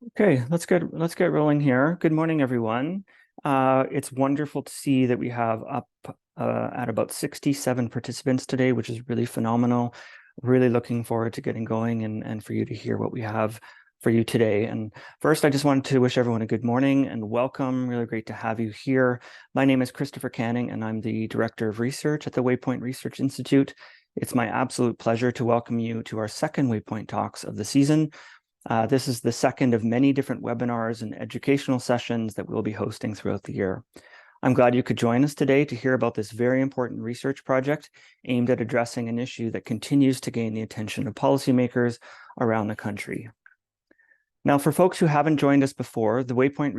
Okay, let's get rolling here. Good morning, everyone. It's wonderful to see that we have up at about 67 participants today, which is really phenomenal. Really looking forward to getting going and for you to hear what we have for you today. And first, I just wanted to wish everyone a good morning and welcome. Really great to have you here. My name is Christopher Canning, and I'm the Director of Research at the Waypoint Research Institute. It's my absolute pleasure to welcome you to our second Waypoint Talks of the season. This is the second of many different webinars and educational sessions that we'll be hosting throughout the year. I'm glad you could join us today to hear about this very important research project aimed at addressing an issue that continues to gain the attention of policymakers around the country. Now, for folks who haven't joined us before, the Waypoint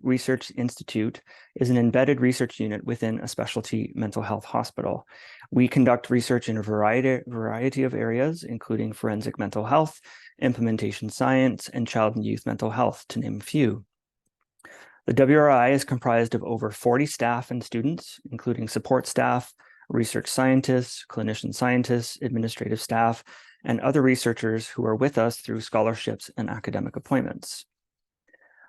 Research Institute is an embedded research unit within a specialty mental health hospital. We conduct research in a variety of areas, including forensic mental health, implementation science, and child and youth mental health, to name a few. The WRI is comprised of over 40 staff and students, including support staff, research scientists, clinician scientists, administrative staff, and other researchers who are with us through scholarships and academic appointments.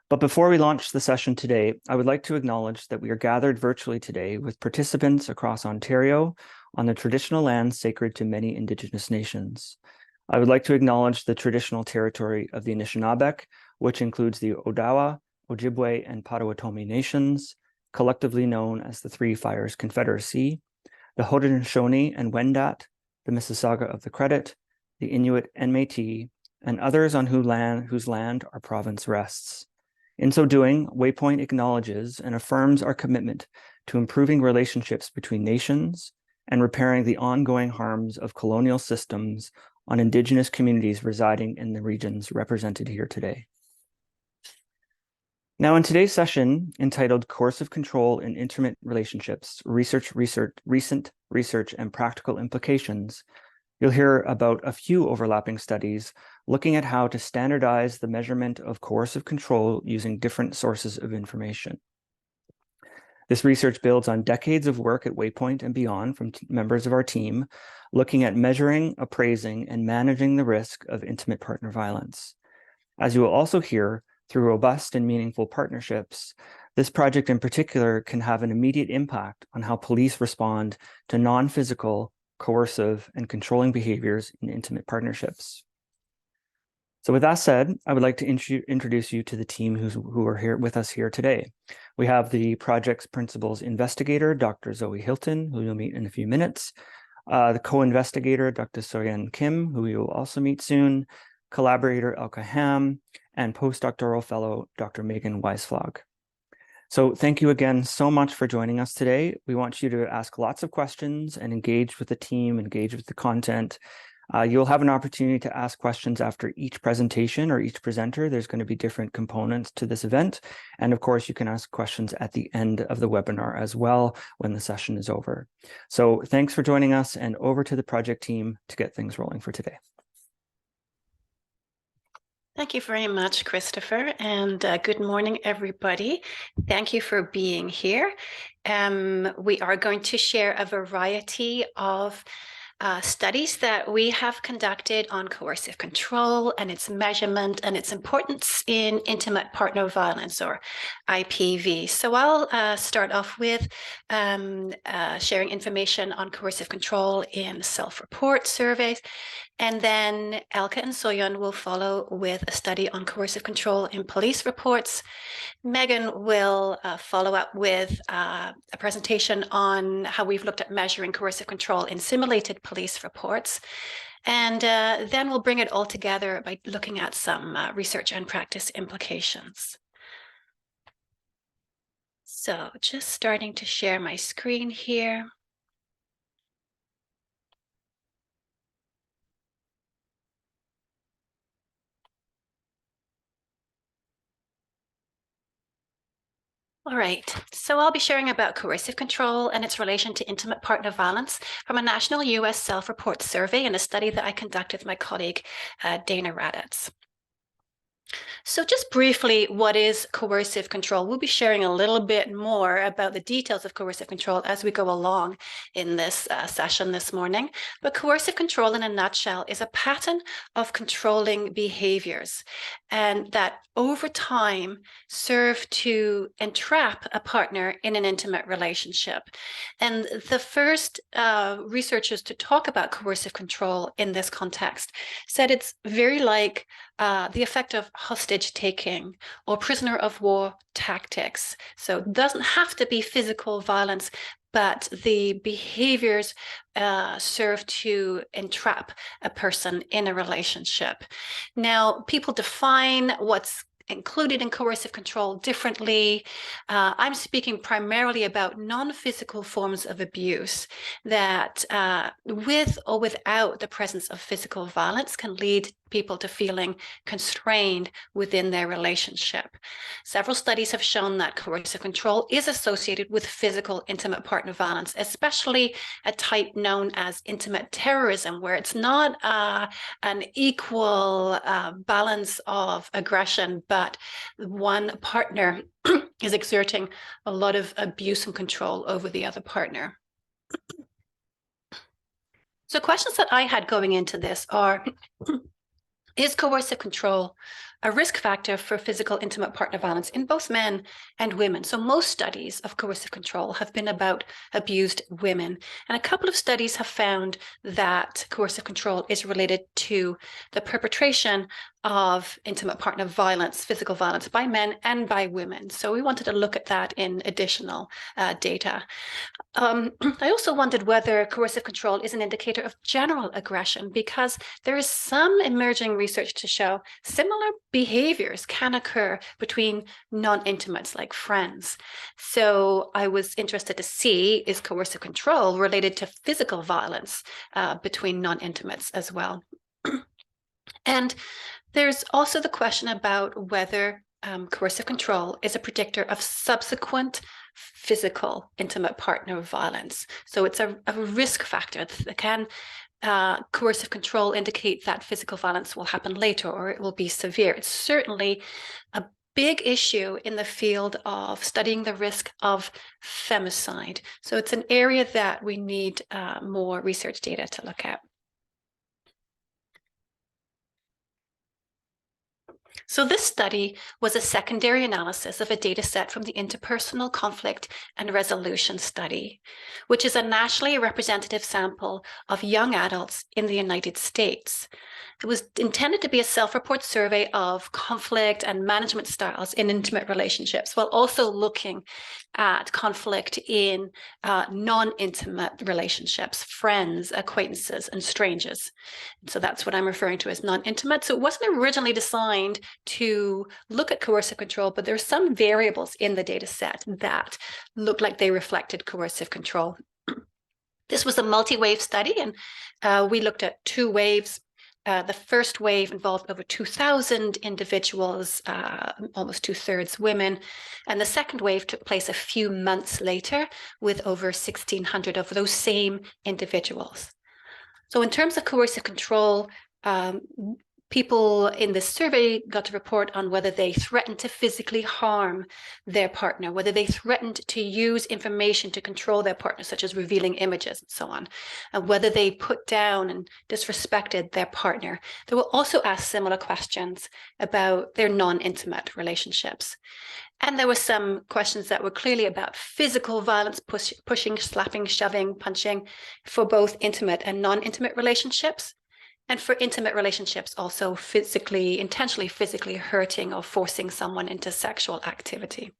But before we launch the session today, I would like to acknowledge that we are gathered virtually today with participants across Ontario on the traditional lands sacred to many Indigenous nations. I would like to acknowledge the traditional territory of the Anishinaabe, which includes the Odawa, Ojibwe, and Potawatomi nations, collectively known as the Three Fires Confederacy, the Haudenosaunee and Wendat, the Mississauga of the Credit, the Inuit and Métis, and others on whose land our province rests. In so doing, Waypoint acknowledges and affirms our commitment to improving relationships between nations and repairing the ongoing harms of colonial systems on Indigenous communities residing in the regions represented here today. Now, in today's session, entitled Coercive Control in Intimate Relationships, Recent Research and Practical Implications, you'll hear about a few overlapping studies looking at how to standardize the measurement of coercive control using different sources of information. This research builds on decades of work at Waypoint and beyond from members of our team, looking at measuring, appraising, and managing the risk of intimate partner violence. As you will also hear, through robust and meaningful partnerships, this project in particular can have an immediate impact on how police respond to non-physical, coercive, and controlling behaviors in intimate partnerships. So with that said, I would like to introduce you to the team who are here with us here today. We have the project's principals investigator, Dr. Zoe Hilton, who you'll meet in a few minutes, the co-investigator, Dr. Soyeon Kim, who you will also meet soon, collaborator Elka Ham, and postdoctoral fellow Dr. Megan Weisflog. So thank you again so much for joining us today. We want you to ask lots of questions and engage with the team, engage with the content. You'll have an opportunity to ask questions after each presentation or each presenter. There's going to be different components to this event. And of course, you can ask questions at the end of the webinar as well when the session is over. So thanks for joining us, and over to the project team to get things rolling for today. Thank you very much, Christopher, and good morning, everybody. Thank you for being here. We are going to share a variety of studies that we have conducted on coercive control and its measurement and its importance in intimate partner violence, or IPV. So I'll start off with sharing information on coercive control in self-report surveys. And then Elka and Soyeon will follow with a study on coercive control in police reports. Megan will follow up with a presentation on how we've looked at measuring coercive control in simulated police reports. And then we'll bring it all together by looking at some research and practice implications. So just starting to share my screen here. All right, so I'll be sharing about coercive control and its relation to intimate partner violence from a national US self-report survey and a study that I conducted with my colleague, Dana Raddatz. So just briefly, what is coercive control? We'll be sharing a little bit more about the details of coercive control as we go along in this session this morning. But coercive control in a nutshell is a pattern of controlling behaviors, and that over time serve to entrap a partner in an intimate relationship. And the first researchers to talk about coercive control in this context said it's very like the effect of hostage taking or prisoner of war tactics. So it doesn't have to be physical violence, but the behaviors serve to entrap a person in a relationship. Now, people define what's included in coercive control differently. I'm speaking primarily about non-physical forms of abuse that, with or without the presence of physical violence, can lead people to feeling constrained within their relationship. Several studies have shown that coercive control is associated with physical intimate partner violence, especially a type known as intimate terrorism, where it's not an equal balance of aggression, but one partner is exerting a lot of abuse and control over the other partner. So questions that I had going into this are, is coercive control a risk factor for physical intimate partner violence in both men and women? So most studies of coercive control have been about abused women. And a couple of studies have found that coercive control is related to the perpetration of intimate partner violence, physical violence, by men and by women. So we wanted to look at that in additional data. I also wondered whether coercive control is an indicator of general aggression, because there is some emerging research to show similar behaviors can occur between non-intimates, like friends. So I was interested to see, is coercive control related to physical violence between non-intimates as well? And there's also the question about whether coercive control is a predictor of subsequent physical intimate partner violence. So it's a risk factor. Can coercive control indicate that physical violence will happen later, or it will be severe? It's certainly a big issue in the field of studying the risk of femicide. So it's an area that we need more research data to look at. So this study was a secondary analysis of a data set from the Interpersonal Conflict and Resolution Study, which is a nationally representative sample of young adults in the United States. It was intended to be a self-report survey of conflict and management styles in intimate relationships, while also looking at conflict in non-intimate relationships, friends, acquaintances, and strangers. So that's what I'm referring to as non-intimate. So it wasn't originally designed to look at coercive control, but there are some variables in the data set that looked like they reflected coercive control. This was a multi-wave study, and we looked at 2 waves. The first wave involved over 2,000 individuals, almost 2/3 women. And the second wave took place a few months later with over 1,600 of those same individuals. So in terms of coercive control, people in this survey got to report on whether they threatened to physically harm their partner, whether they threatened to use information to control their partner, such as revealing images and so on, and whether they put down and disrespected their partner. They were also asked similar questions about their non-intimate relationships. And there were some questions that were clearly about physical violence, pushing, slapping, shoving, punching, for both intimate and non-intimate relationships. And for intimate relationships, also physically, intentionally physically hurting or forcing someone into sexual activity.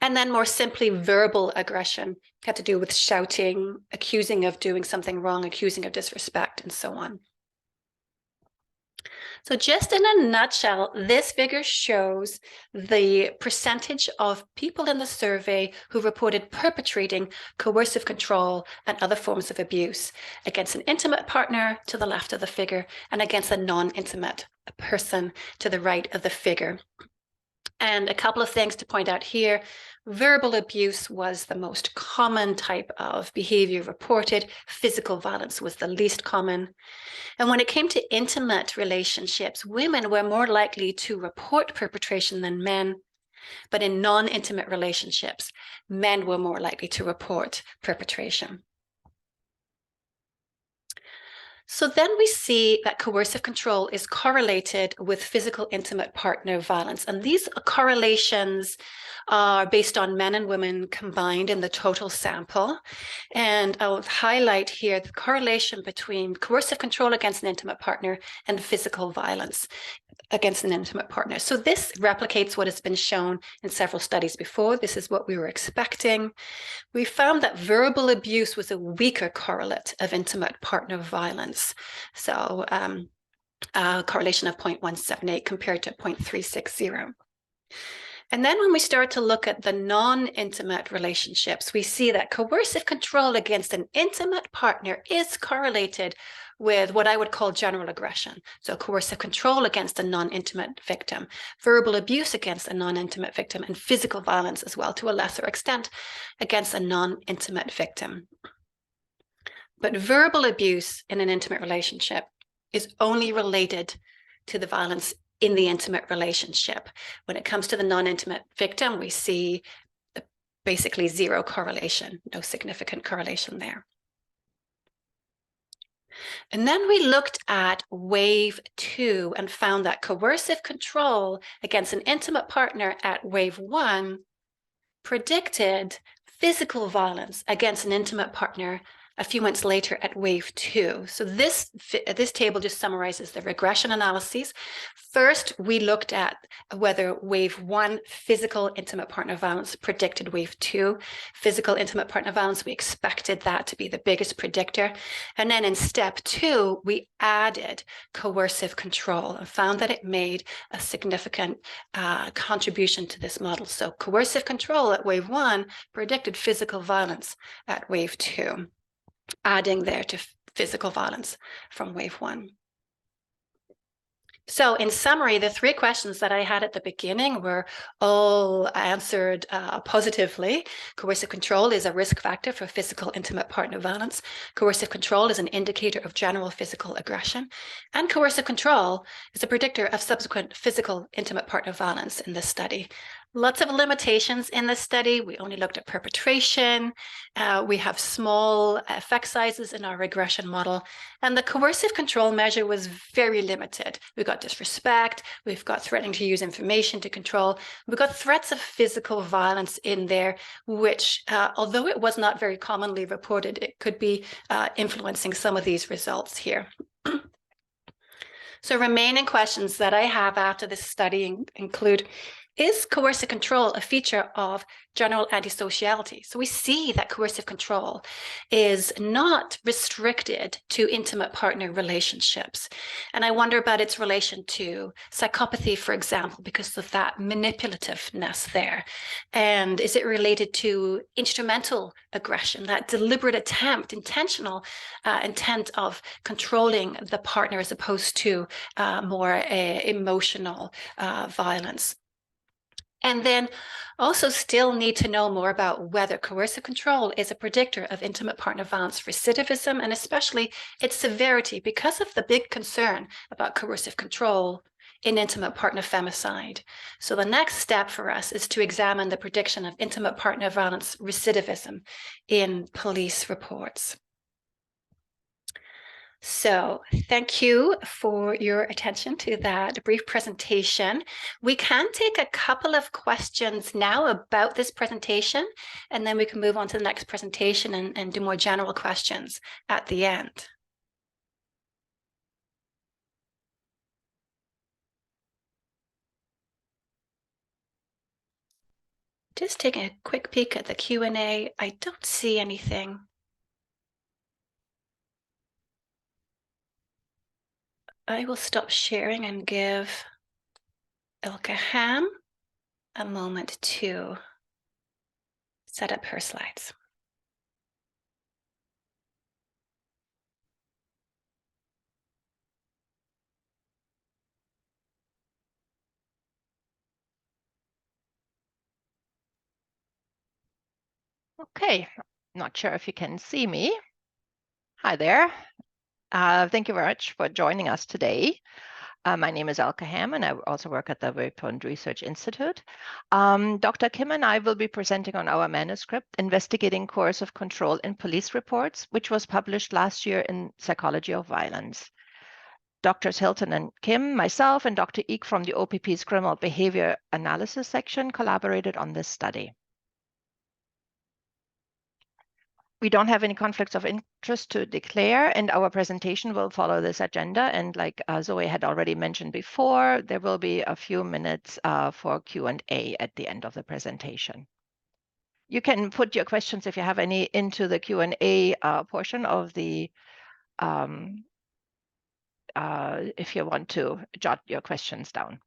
And then more simply, verbal aggression had to do with shouting, accusing of doing something wrong, accusing of disrespect, and so on. So just in a nutshell, this figure shows the percentage of people in the survey who reported perpetrating coercive control and other forms of abuse against an intimate partner to the left of the figure and against a non-intimate person to the right of the figure. And a couple of things to point out here. Verbal abuse was the most common type of behavior reported. Physical violence was the least common. And when it came to intimate relationships, women were more likely to report perpetration than men. But in non-intimate relationships, men were more likely to report perpetration. So then we see that coercive control is correlated with physical intimate partner violence. And these correlations are based on men and women combined in the total sample. And I'll highlight here the correlation between coercive control against an intimate partner and physical violence against an intimate partner. So this replicates what has been shown in several studies before. This is what we were expecting. We found that verbal abuse was a weaker correlate of intimate partner violence. So a correlation of 0.178 compared to 0.360. And then when we start to look at the non-intimate relationships, we see that coercive control against an intimate partner is correlated with what I would call general aggression. So coercive control against a non-intimate victim, verbal abuse against a non-intimate victim, and physical violence as well, to a lesser extent, against a non-intimate victim. But verbal abuse in an intimate relationship is only related to the violence in the intimate relationship. When it comes to the non-intimate victim, we see basically zero correlation, no significant correlation there. And then we looked at wave 2 and found that coercive control against an intimate partner at wave 1 predicted physical violence against an intimate partner a few months later at wave 2. So this table just summarizes the regression analyses. First, we looked at whether wave 1 physical intimate partner violence predicted wave 2 physical intimate partner violence. We expected that to be the biggest predictor. And then in step 2, we added coercive control and found that it made a significant contribution to this model. So coercive control at wave 1 predicted physical violence at wave 2. Adding there to physical violence from wave 1. So in summary, the 3 questions that I had at the beginning were all answered positively. Coercive control is a risk factor for physical intimate partner violence. Coercive control is an indicator of general physical aggression. And coercive control is a predictor of subsequent physical intimate partner violence in this study. Lots of limitations in this study. We only looked at perpetration. We have small effect sizes in our regression model. And the coercive control measure was very limited. We've got disrespect. We've got threatening to use information to control. We've got threats of physical violence in there, which, although it was not very commonly reported, it could be influencing some of these results here. So remaining questions that I have after this study include, is coercive control a feature of general antisociality? So we see that coercive control is not restricted to intimate partner relationships. And I wonder about its relation to psychopathy, for example, because of that manipulativeness there. And is it related to instrumental aggression, that deliberate attempt, intentional intent of controlling the partner as opposed to more emotional violence? And then also still need to know more about whether coercive control is a predictor of intimate partner violence recidivism, and especially its severity, because of the big concern about coercive control in intimate partner femicide. So the next step for us is to examine the prediction of intimate partner violence recidivism in police reports. So thank you for your attention to that brief presentation. We can take a couple of questions now about this presentation, and then we can move on to the next presentation and do more general questions at the end. Just taking a quick peek at the Q&A. I don't see anything. I will stop sharing and give Ilka Ham a moment to set up her slides. Okay, not sure if you can see me. Hi there. Thank you very much for joining us today. My name is Elke Ham, and I also work at the Waypoint Research Institute. Dr. Kim and I will be presenting on our manuscript, Investigating Coercive Control in Police Reports, which was published last year in Psychology of Violence. Drs. Hilton and Kim, myself, and Dr. Eek from the OPP's Criminal Behavior Analysis section collaborated on this study. We don't have any conflicts of interest to declare, and our presentation will follow this agenda. And like Zoe had already mentioned before, there will be a few minutes for Q&A at the end of the presentation. You can put your questions, if you have any, into the Q&A portion of the, if you want to jot your questions down.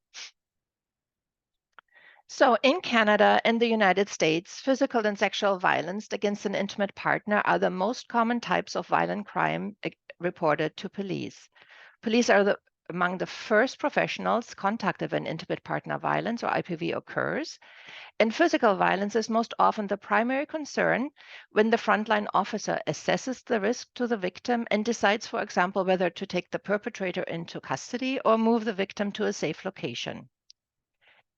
So in Canada and the United States, physical and sexual violence against an intimate partner are the most common types of violent crime reported to police. Police are among the first professionals contacted when intimate partner violence or IPV occurs. And physical violence is most often the primary concern when the frontline officer assesses the risk to the victim and decides, for example, whether to take the perpetrator into custody or move the victim to a safe location.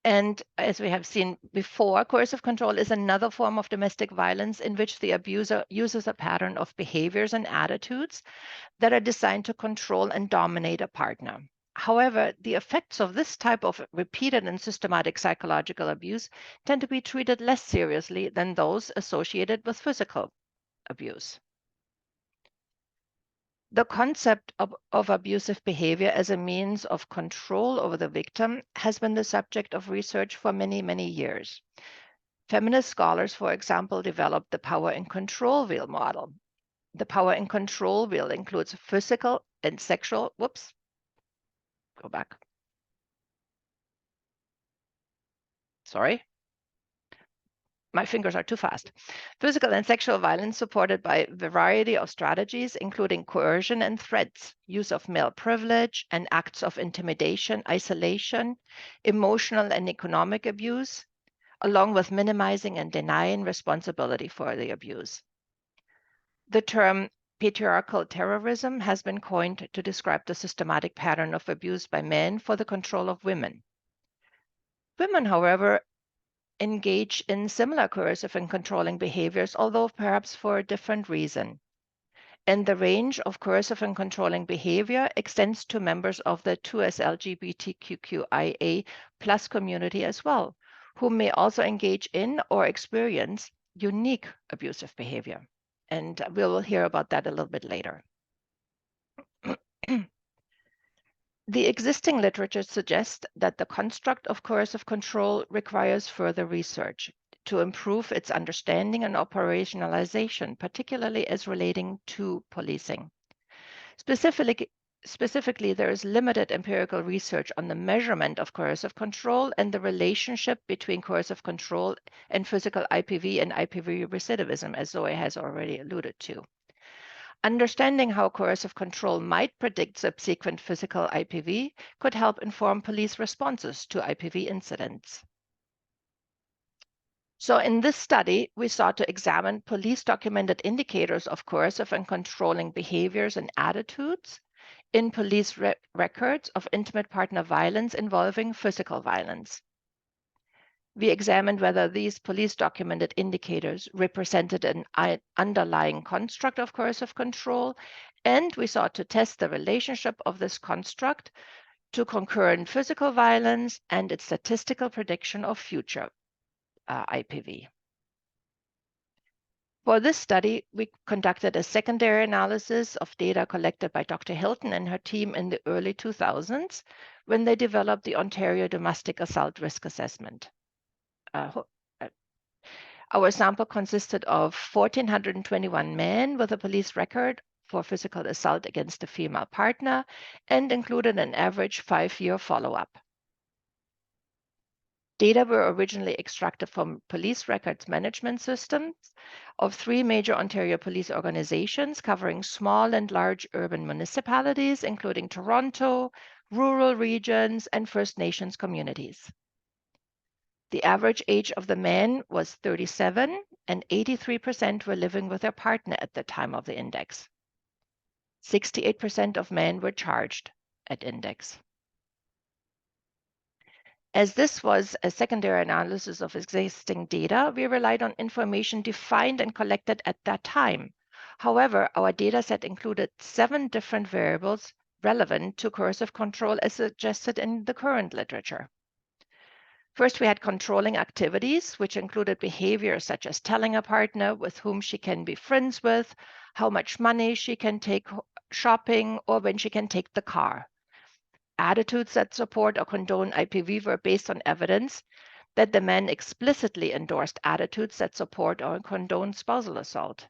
And as we have seen before, coercive control is another form of domestic violence in which the abuser uses a pattern of behaviors and attitudes that are designed to control and dominate a partner. However, the effects of this type of repeated and systematic psychological abuse tend to be treated less seriously than those associated with physical abuse. The concept of abusive behavior as a means of control over the victim has been the subject of research for many, many years. Feminist scholars, for example, developed the power and control wheel model. The power and control wheel includes physical and sexual, go back. Sorry. My fingers are too fast. Physical and sexual violence supported by a variety of strategies, including coercion and threats, use of male privilege, and acts of intimidation, isolation, emotional and economic abuse, along with minimizing and denying responsibility for the abuse. The term patriarchal terrorism has been coined to describe the systematic pattern of abuse by men for the control of women. Women, however, engage in similar coercive and controlling behaviors, although perhaps for a different reason. And the range of coercive and controlling behavior extends to members of the 2S LGBTQIA+ community as well, who may also engage in or experience unique abusive behavior. And we will hear about that a little bit later. The existing literature suggests that the construct of coercive control requires further research to improve its understanding and operationalization, particularly as relating to policing. Specifically, there is limited empirical research on the measurement of coercive control and the relationship between coercive control and physical IPV and IPV recidivism, as Zoe has already alluded to. Understanding how coercive control might predict subsequent physical IPV could help inform police responses to IPV incidents. So in this study, we sought to examine police documented indicators of coercive and controlling behaviors and attitudes in police records of intimate partner violence involving physical violence. We examined whether these police documented indicators represented an underlying construct of coercive control, and we sought to test the relationship of this construct to concurrent physical violence and its statistical prediction of future IPV. For this study, we conducted a secondary analysis of data collected by Dr. Hilton and her team in the early 2000s when they developed the Ontario Domestic Assault Risk Assessment. Our sample consisted of 1,421 men with a police record for physical assault against a female partner and included an average 5-year follow-up. Data were originally extracted from police records management systems of 3 major Ontario police organizations covering small and large urban municipalities, including Toronto, rural regions, and First Nations communities. The average age of the men was 37, and 83% were living with their partner at the time of the index. 68% of men were charged at index. As this was a secondary analysis of existing data, we relied on information defined and collected at that time. However, our data set included 7 different variables relevant to coercive control as suggested in the current literature. First, we had controlling activities, which included behaviors such as telling a partner with whom she can be friends with, how much money she can take shopping, or when she can take the car. Attitudes that support or condone IPV were based on evidence that the men explicitly endorsed attitudes that support or condone spousal assault.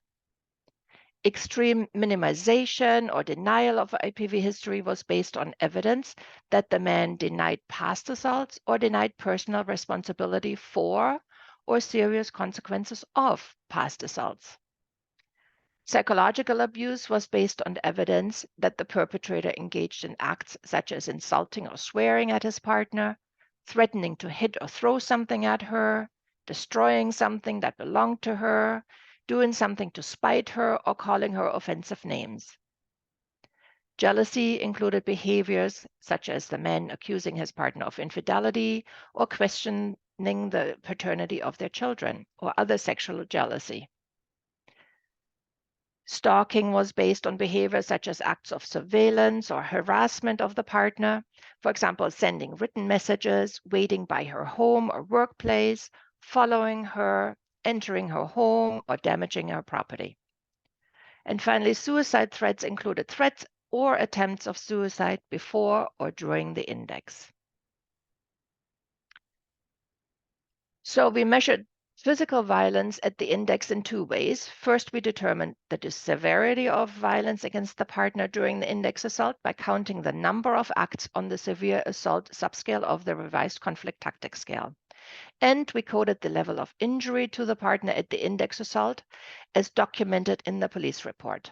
Extreme minimization or denial of IPV history was based on evidence that the man denied past assaults or denied personal responsibility for or serious consequences of past assaults. Psychological abuse was based on evidence that the perpetrator engaged in acts such as insulting or swearing at his partner, threatening to hit or throw something at her, destroying something that belonged to her, doing something to spite her, or calling her offensive names. Jealousy included behaviors such as the man accusing his partner of infidelity or questioning the paternity of their children, or other sexual jealousy. Stalking was based on behavior such as acts of surveillance or harassment of the partner, for example, sending written messages, waiting by her home or workplace, following her, entering her home, or damaging her property. And finally, suicide threats included threats or attempts of suicide before or during the index. So we measured physical violence at the index in 2 ways. First, we determined the severity of violence against the partner during the index assault by counting the number of acts on the severe assault subscale of the revised conflict tactic scale. And we coded the level of injury to the partner at the index assault as documented in the police report.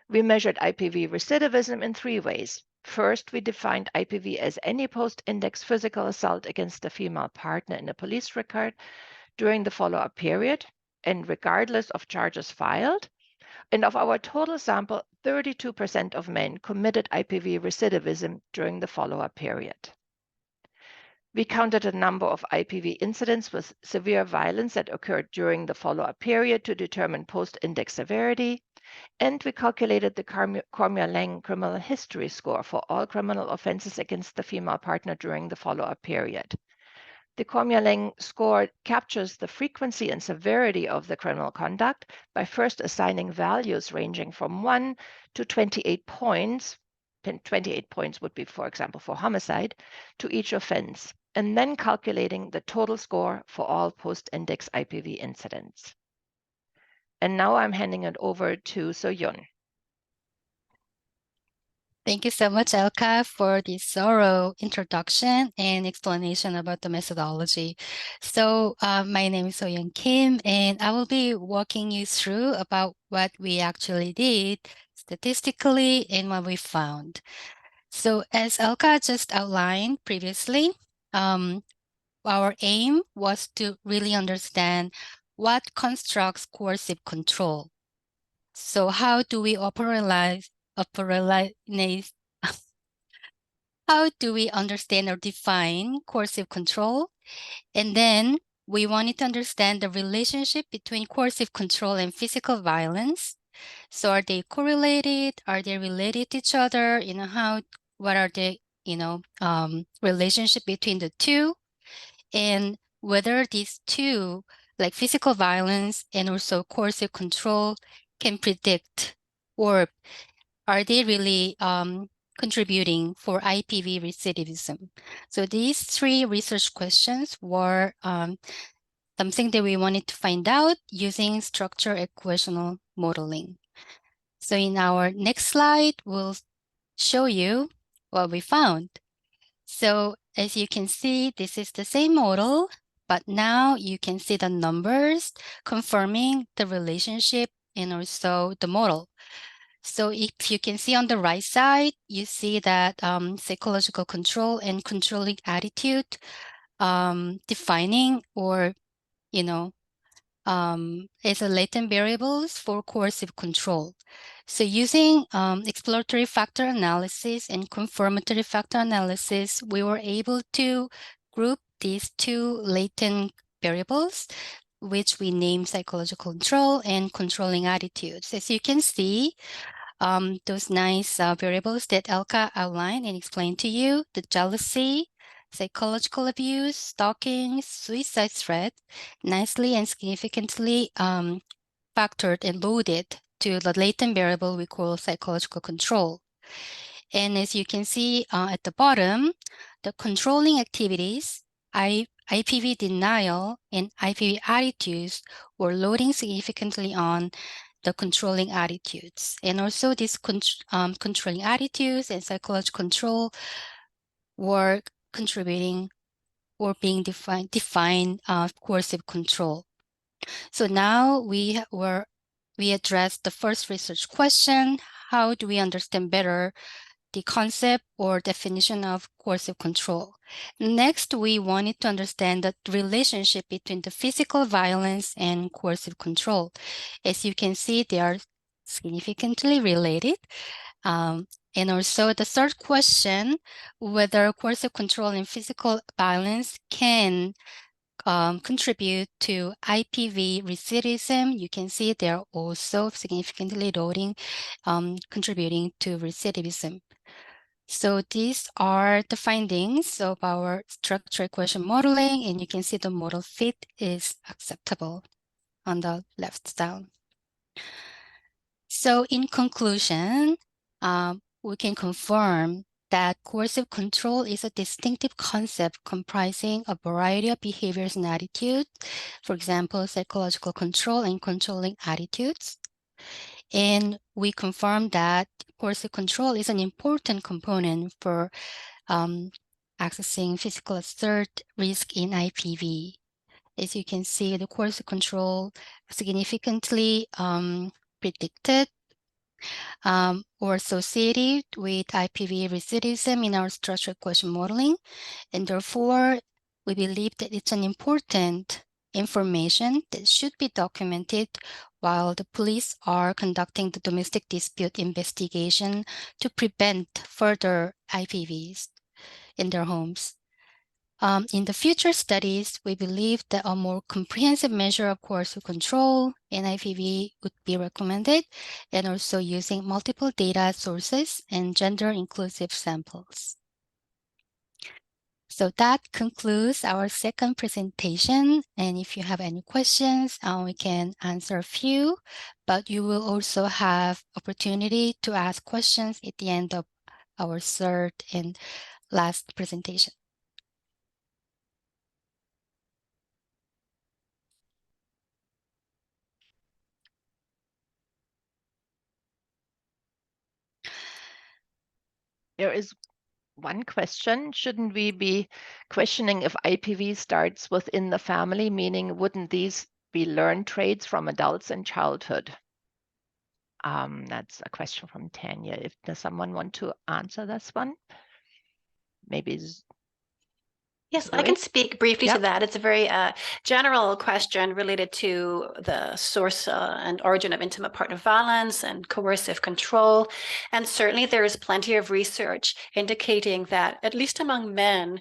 We measured IPV recidivism in 3 ways. First, we defined IPV as any post-index physical assault against a female partner in a police record during the follow-up period, and regardless of charges filed. And of our total sample, 32% of men committed IPV recidivism during the follow-up period. We counted a number of IPV incidents with severe violence that occurred during the follow-up period to determine post-index severity, and we calculated the Cormier-Lang criminal history score for all criminal offenses against the female partner during the follow-up period. The Cormier-Lang score captures the frequency and severity of the criminal conduct by first assigning values ranging from 1 to 28 points. 28 points would be, for example, for homicide, to each offense, and then calculating the total score for all post-index IPV incidents. And now I'm handing it over to So-Yun. Thank you so much, Elka, for this thorough introduction and explanation about the methodology. So my name is So-Yun Kim, and I will be walking you through about what we actually did statistically and what we found. So as Elka just outlined previously, our aim was to really understand what constructs coercive control. So how do we operationalize how do we understand or define coercive control? And then we wanted to understand the relationship between coercive control and physical violence. So are they correlated? Are they related to each other? What are the, relationship between the two? And whether these two, like physical violence and also coercive control, can predict, or are they really contributing for IPV recidivism? So these 3 research questions were something that we wanted to find out using structure equational modeling. So in our next slide, we'll show you what we found. So as you can see, this is the same model, but now you can see the numbers confirming the relationship and also the model. So if you can see on the right side, you see that psychological control and controlling attitude defining or, is a latent variables for coercive control. So using exploratory factor analysis and confirmatory factor analysis, we were able to group these two latent variables, which we name psychological control and controlling attitudes. As you can see, those nice variables that Elka outlined and explained to you, the jealousy, psychological abuse, stalking, suicide threat, nicely and significantly factored and loaded to the latent variable we call psychological control. And as you can see at the bottom, the controlling activities, IPV denial and IPV attitudes were loading significantly on the controlling attitudes. And also these controlling attitudes and psychological control were contributing or being defined coercive control. So now we addressed the first research question: how do we understand better the concept or definition of coercive control? Next, we wanted to understand the relationship between the physical violence and coercive control. As you can see, they are significantly related. And also the third question, whether coercive control and physical violence can contribute to IPV recidivism. You can see they're also significantly loading, contributing to recidivism. So these are the findings of our structure equation modeling, and you can see the model fit is acceptable on the left down. So in conclusion, we can confirm that coercive control is a distinctive concept comprising a variety of behaviors and attitudes, for example, psychological control and controlling attitudes. And we confirm that coercive control is an important component for accessing physical assert risk in IPV. As you can see, the coercive control significantly predicted or associated with IPV recidivism in our structure equation modeling. And therefore, we believe that it's an important information that should be documented while the police are conducting the domestic dispute investigation to prevent further IPVs in their homes. In the future studies, we believe that a more comprehensive measure of coercive control in IPV would be recommended, and also using multiple data sources and gender-inclusive samples. So that concludes our second presentation. And if you have any questions, we can answer a few, but you will also have opportunity to ask questions at the end of our third and last presentation. There is one question. Shouldn't we be questioning if IPV starts within the family, meaning wouldn't these be learned traits from adults in childhood? That's a question from Tanya. Does someone want to answer this one? Maybe. Yes, I can speak briefly to that. It's a very general question related to the source and origin of intimate partner violence and coercive control. And certainly there is plenty of research indicating that, at least among men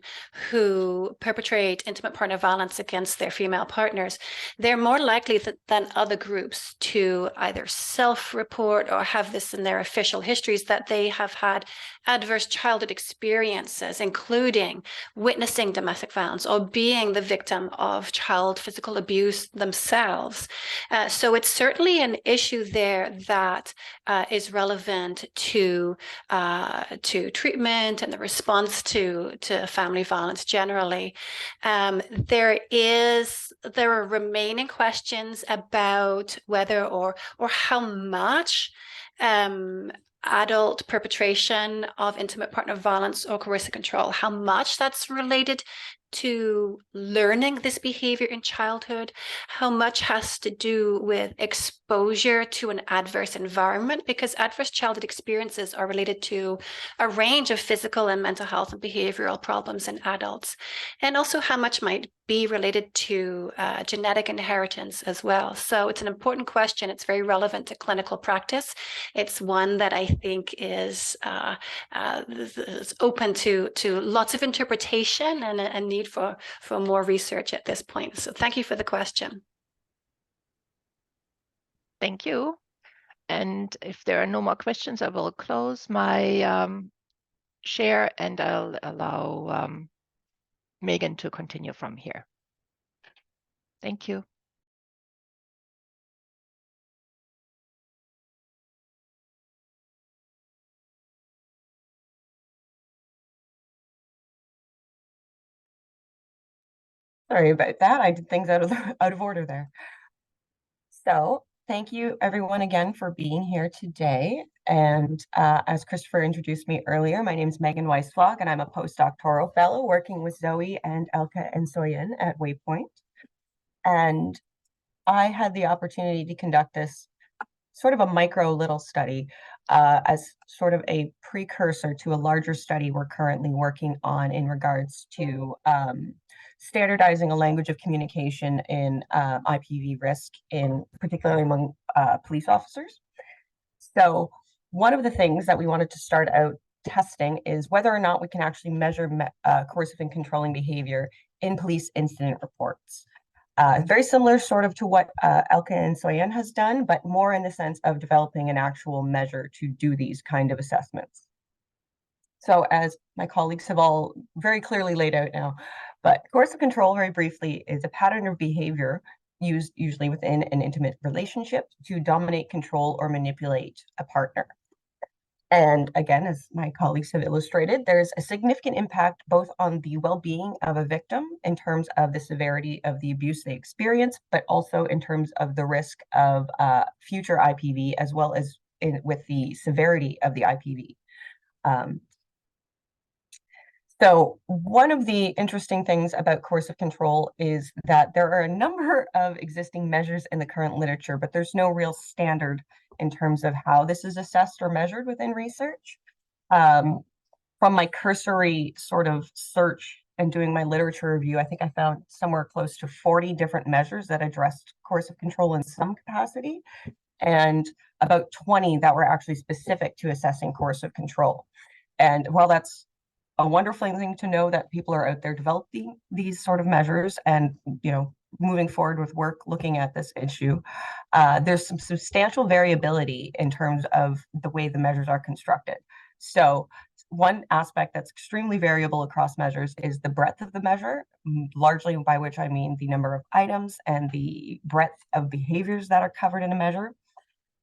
who perpetrate intimate partner violence against their female partners, they're more likely than other groups to either self-report or have this in their official histories that they have had adverse childhood experiences, including witnessing domestic violence or being the victim of child physical abuse themselves. So it's certainly an issue there that is relevant to treatment and the response to family violence generally. There are remaining questions about whether or how much adult perpetration of intimate partner violence or coercive control, how much that's related to learning this behavior in childhood? How much has to do with exposure to an adverse environment? Because adverse childhood experiences are related to a range of physical and mental health and behavioral problems in adults. And also how much might be related to genetic inheritance as well. So it's an important question. It's very relevant to clinical practice. It's one that I think is open to lots of interpretation and a need for more research at this point. So thank you for the question. Thank you. And if there are no more questions, I will close my share and I'll allow Megan to continue from here. Thank you. Sorry about that. I did things out of order there. So thank you everyone again for being here today. And as Christopher introduced me earlier, my name is Megan Weisflog, and I'm a postdoctoral fellow working with Zoe and Elke and Soyen at Waypoint. And I had the opportunity to conduct this sort of a micro little study as sort of a precursor to a larger study we're currently working on in regards to standardizing a language of communication in IPV risk, in particularly among police officers. So one of the things that we wanted to start out testing is whether or not we can actually measure coercive and controlling behavior in police incident reports. Very similar sort of to what Elke and Soyen has done, but more in the sense of developing an actual measure to do these kind of assessments. So as my colleagues have all very clearly laid out now, but coercive control, very briefly, is a pattern of behavior used usually within an intimate relationship to dominate, control, or manipulate a partner. And again, as my colleagues have illustrated, there's a significant impact both on the well-being of a victim in terms of the severity of the abuse they experience, but also in terms of the risk of future IPV, as well as with the severity of the IPV. So one of the interesting things about coercive control is that there are a number of existing measures in the current literature, but there's no real standard in terms of how this is assessed or measured within research. From my cursory sort of search and doing my literature review, I think I found somewhere close to 40 different measures that addressed coercive control in some capacity, and about 20 that were actually specific to assessing coercive control. And while that's a wonderful thing to know that people are out there developing these sort of measures and, you know, moving forward with work looking at this issue, there's some substantial variability in terms of the way the measures are constructed. So one aspect that's extremely variable across measures is the breadth of the measure, largely by which I mean the number of items and the breadth of behaviors that are covered in a measure.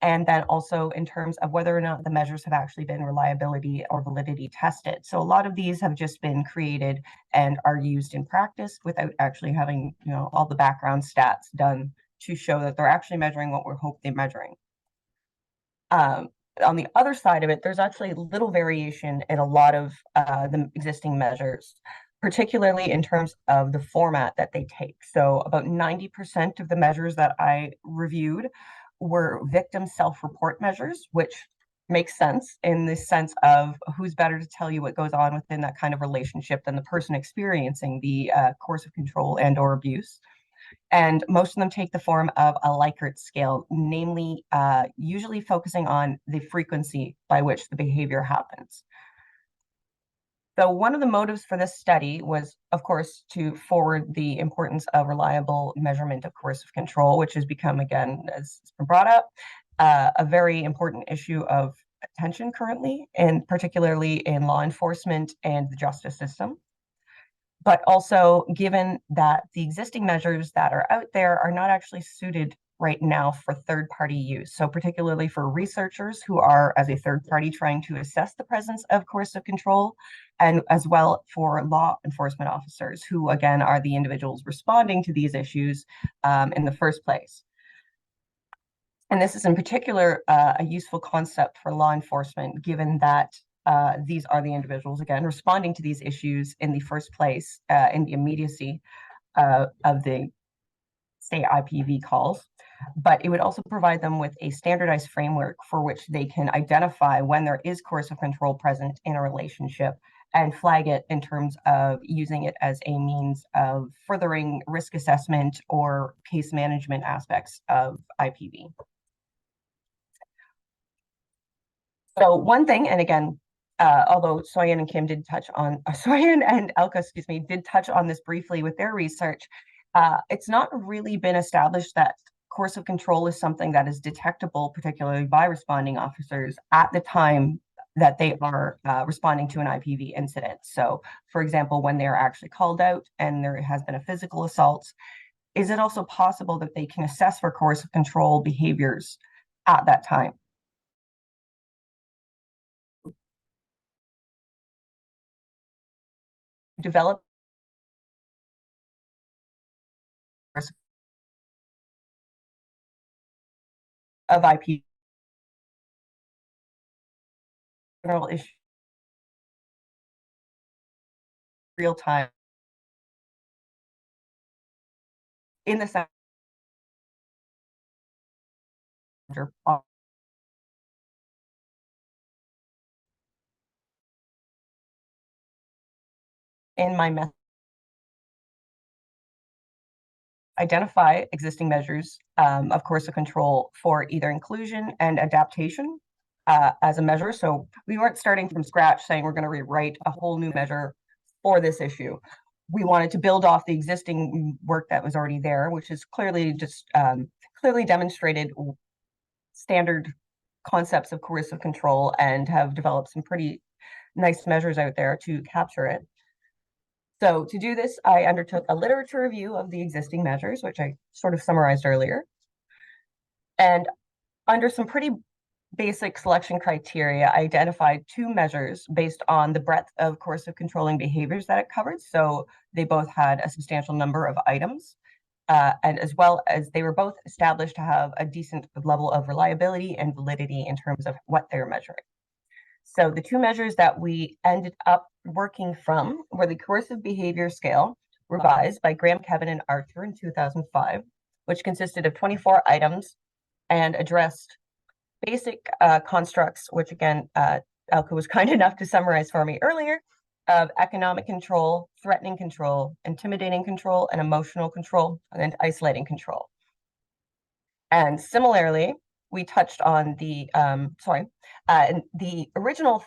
And then also in terms of whether or not the measures have actually been reliability or validity tested. So a lot of these have just been created and are used in practice without actually having, you know, all the background stats done to show that they're actually measuring what we hope they're measuring. On the other side of it, there's actually little variation in a lot of the existing measures, particularly in terms of the format that they take. So about 90% of the measures that I reviewed were victim self-report measures, which makes sense in the sense of who's better to tell you what goes on within that kind of relationship than the person experiencing the coercive control and or abuse. And most of them take the form of a Likert scale, namely usually focusing on the frequency by which the behavior happens. So one of the motives for this study was, of course, to forward the importance of reliable measurement of coercive control, which has become, again, as it's been brought up, a very important issue of attention currently, and particularly in law enforcement and the justice system. But also given that the existing measures that are out there are not actually suited right now for third-party use. So particularly for researchers who are, as a third party, trying to assess the presence of coercive control, and as well for law enforcement officers who, again, are the individuals responding to these issues in the first place. And this is in particular a useful concept for law enforcement, given that these are the individuals, again, responding to these issues in the first place, in the immediacy of the, say, IPV calls. But it would also provide them with a standardized framework for which they can identify when there is coercive control present in a relationship and flag it in terms of using it as a means of furthering risk assessment or case management aspects of IPV. So one thing, and again, although Soyan and Kim did touch on, Soyan and Elka, excuse me, did touch on this briefly with their research, it's not really been established that coercive control is something that is detectable, particularly by responding officers at the time that they are responding to an IPV incident. So, for example, when they're actually called out and there has been a physical assault, is it also possible that they can assess for coercive control behaviors at that time? Develop of IP general issue real time in the center in my method. Identify existing measures of coercive control for either inclusion and adaptation as a measure. So we weren't starting from scratch saying we're going to rewrite a whole new measure for this issue. We wanted to build off the existing work that was already there, which is clearly just clearly demonstrated standard concepts of coercive control and have developed some pretty nice measures out there to capture it. So to do this, I undertook a literature review of the existing measures, which I sort of summarized earlier. And under some pretty basic selection criteria, I identified two measures based on the breadth of coercive controlling behaviors that it covered. So they both had a substantial number of items, and as well as they were both established to have a decent level of reliability and validity in terms of what they're measuring. So the two measures that we ended up working from were the Coercive Behavior Scale, revised by Graham, Kevin, and Arthur in 2005, which consisted of 24 items and addressed basic constructs, which again, Elka was kind enough to summarize for me earlier, of economic control, threatening control, intimidating control, and emotional control, and isolating control. And similarly, we touched on the and the original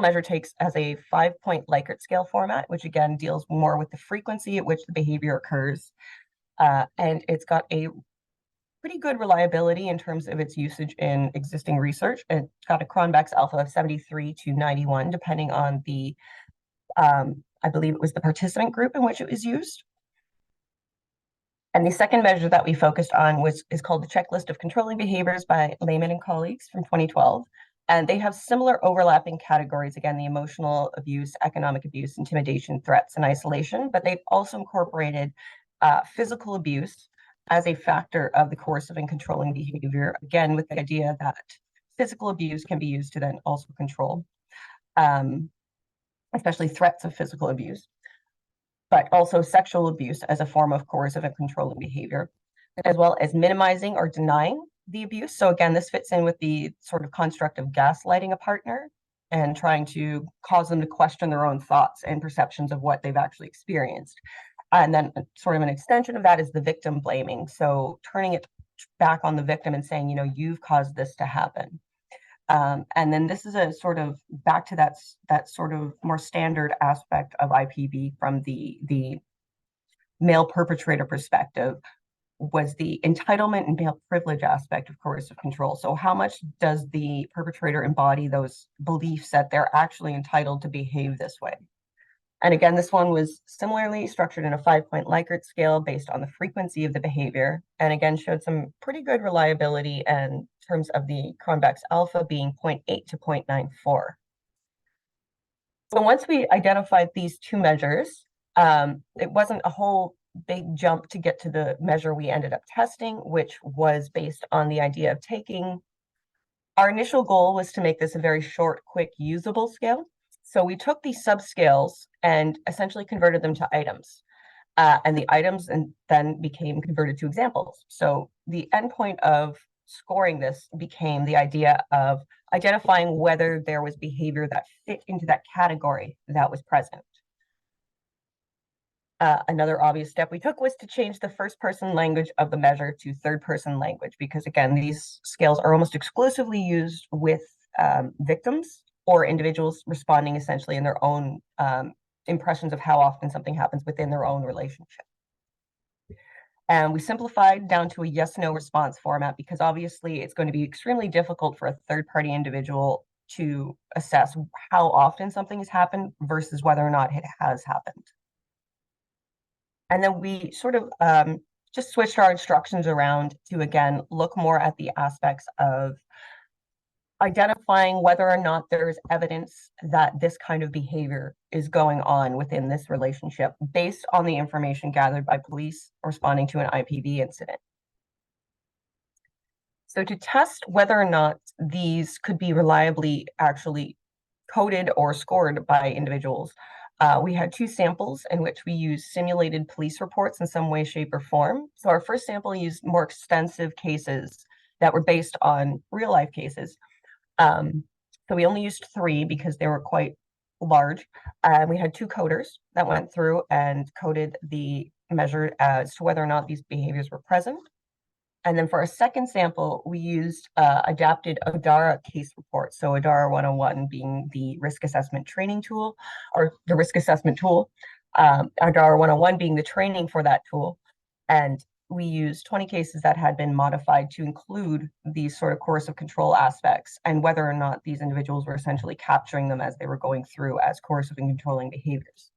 measure takes as a 5-point Likert scale format, which again deals more with the frequency at which the behavior occurs, and it's got a pretty good reliability in terms of its usage in existing research. It's got a Cronbach's alpha of 73 to 91, depending on the I believe it was the participant group in which it was used. And the second measure that we focused on is called the Checklist of Controlling Behaviors by Lehman and colleagues from 2012. And they have similar overlapping categories, again, the emotional abuse, economic abuse, intimidation, threats, and isolation, but they've also incorporated physical abuse as a factor of the coercive and controlling behavior, again, with the idea that physical abuse can be used to then also control, especially threats of physical abuse, but also sexual abuse as a form of coercive and controlling behavior, as well as minimizing or denying the abuse. So again, this fits in with the sort of construct of gaslighting a partner and trying to cause them to question their own thoughts and perceptions of what they've actually experienced. And then sort of an extension of that is the victim blaming. So turning it back on the victim and saying, you know, you've caused this to happen. And then this is a sort of back to that sort of more standard aspect of IPV from the male perpetrator perspective, was the entitlement and male privilege aspect of coercive control. So how much does the perpetrator embody those beliefs that they're actually entitled to behave this way? And again, this one was similarly structured in a 5-point Likert scale based on the frequency of the behavior, and again showed some pretty good reliability in terms of the Cronbach's alpha being 0.8 to 0.94. So once we identified these two measures, it wasn't a whole big jump to get to the measure we ended up testing, which was based on the idea of taking Our initial goal was to make this a very short, quick, usable scale. So we took these subscales and essentially converted them to items. And the items then became converted to examples. So the endpoint of scoring this became the idea of identifying whether there was behavior that fit into that category that was present. Another obvious step we took was to change the first person language of the measure to third person language, because again, these scales are almost exclusively used with victims or individuals responding essentially in their own impressions of how often something happens within their own relationship. And we simplified down to a yes/no response format, because obviously it's going to be extremely difficult for a third-party individual to assess how often something has happened versus whether or not it has happened. And then we sort of just switched our instructions around to, again, look more at the aspects of identifying whether or not there is evidence that this kind of behavior is going on within this relationship based on the information gathered by police responding to an IPV incident. So to test whether or not these could be reliably actually coded or scored by individuals, we had two samples in which we used simulated police reports in some way, shape, or form. So our first sample used more extensive cases that were based on real life cases. So we only used 3 because they were quite large. We had 2 coders that went through and coded the measure as to whether or not these behaviors were present. And then for our second sample, we used adapted ODARA case reports. So ODARA 101 being the risk assessment training tool, or the risk assessment tool, ODARA 101 being the training for that tool. And we used 20 cases that had been modified to include these sort of coercive control aspects and whether or not these individuals were essentially capturing them as they were going through as coercive and controlling behaviors.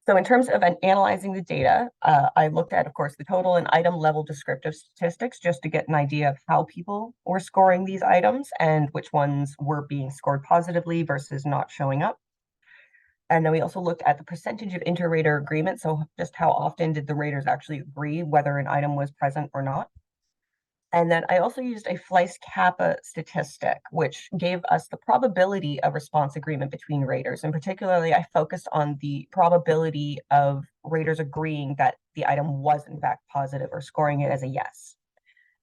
So in terms of analyzing the data, I looked at, of course, the total and item level descriptive statistics just to get an idea of how people were scoring these items and which ones were being scored positively versus not showing up. And then we also looked at the percentage of inter-rater agreement. So just how often did the raters actually agree whether an item was present or not. And then I also used a Fleiss-Kappa statistic, which gave us the probability of response agreement between raters. And particularly, I focused on the probability of raters agreeing that the item was in fact positive or scoring it as a yes.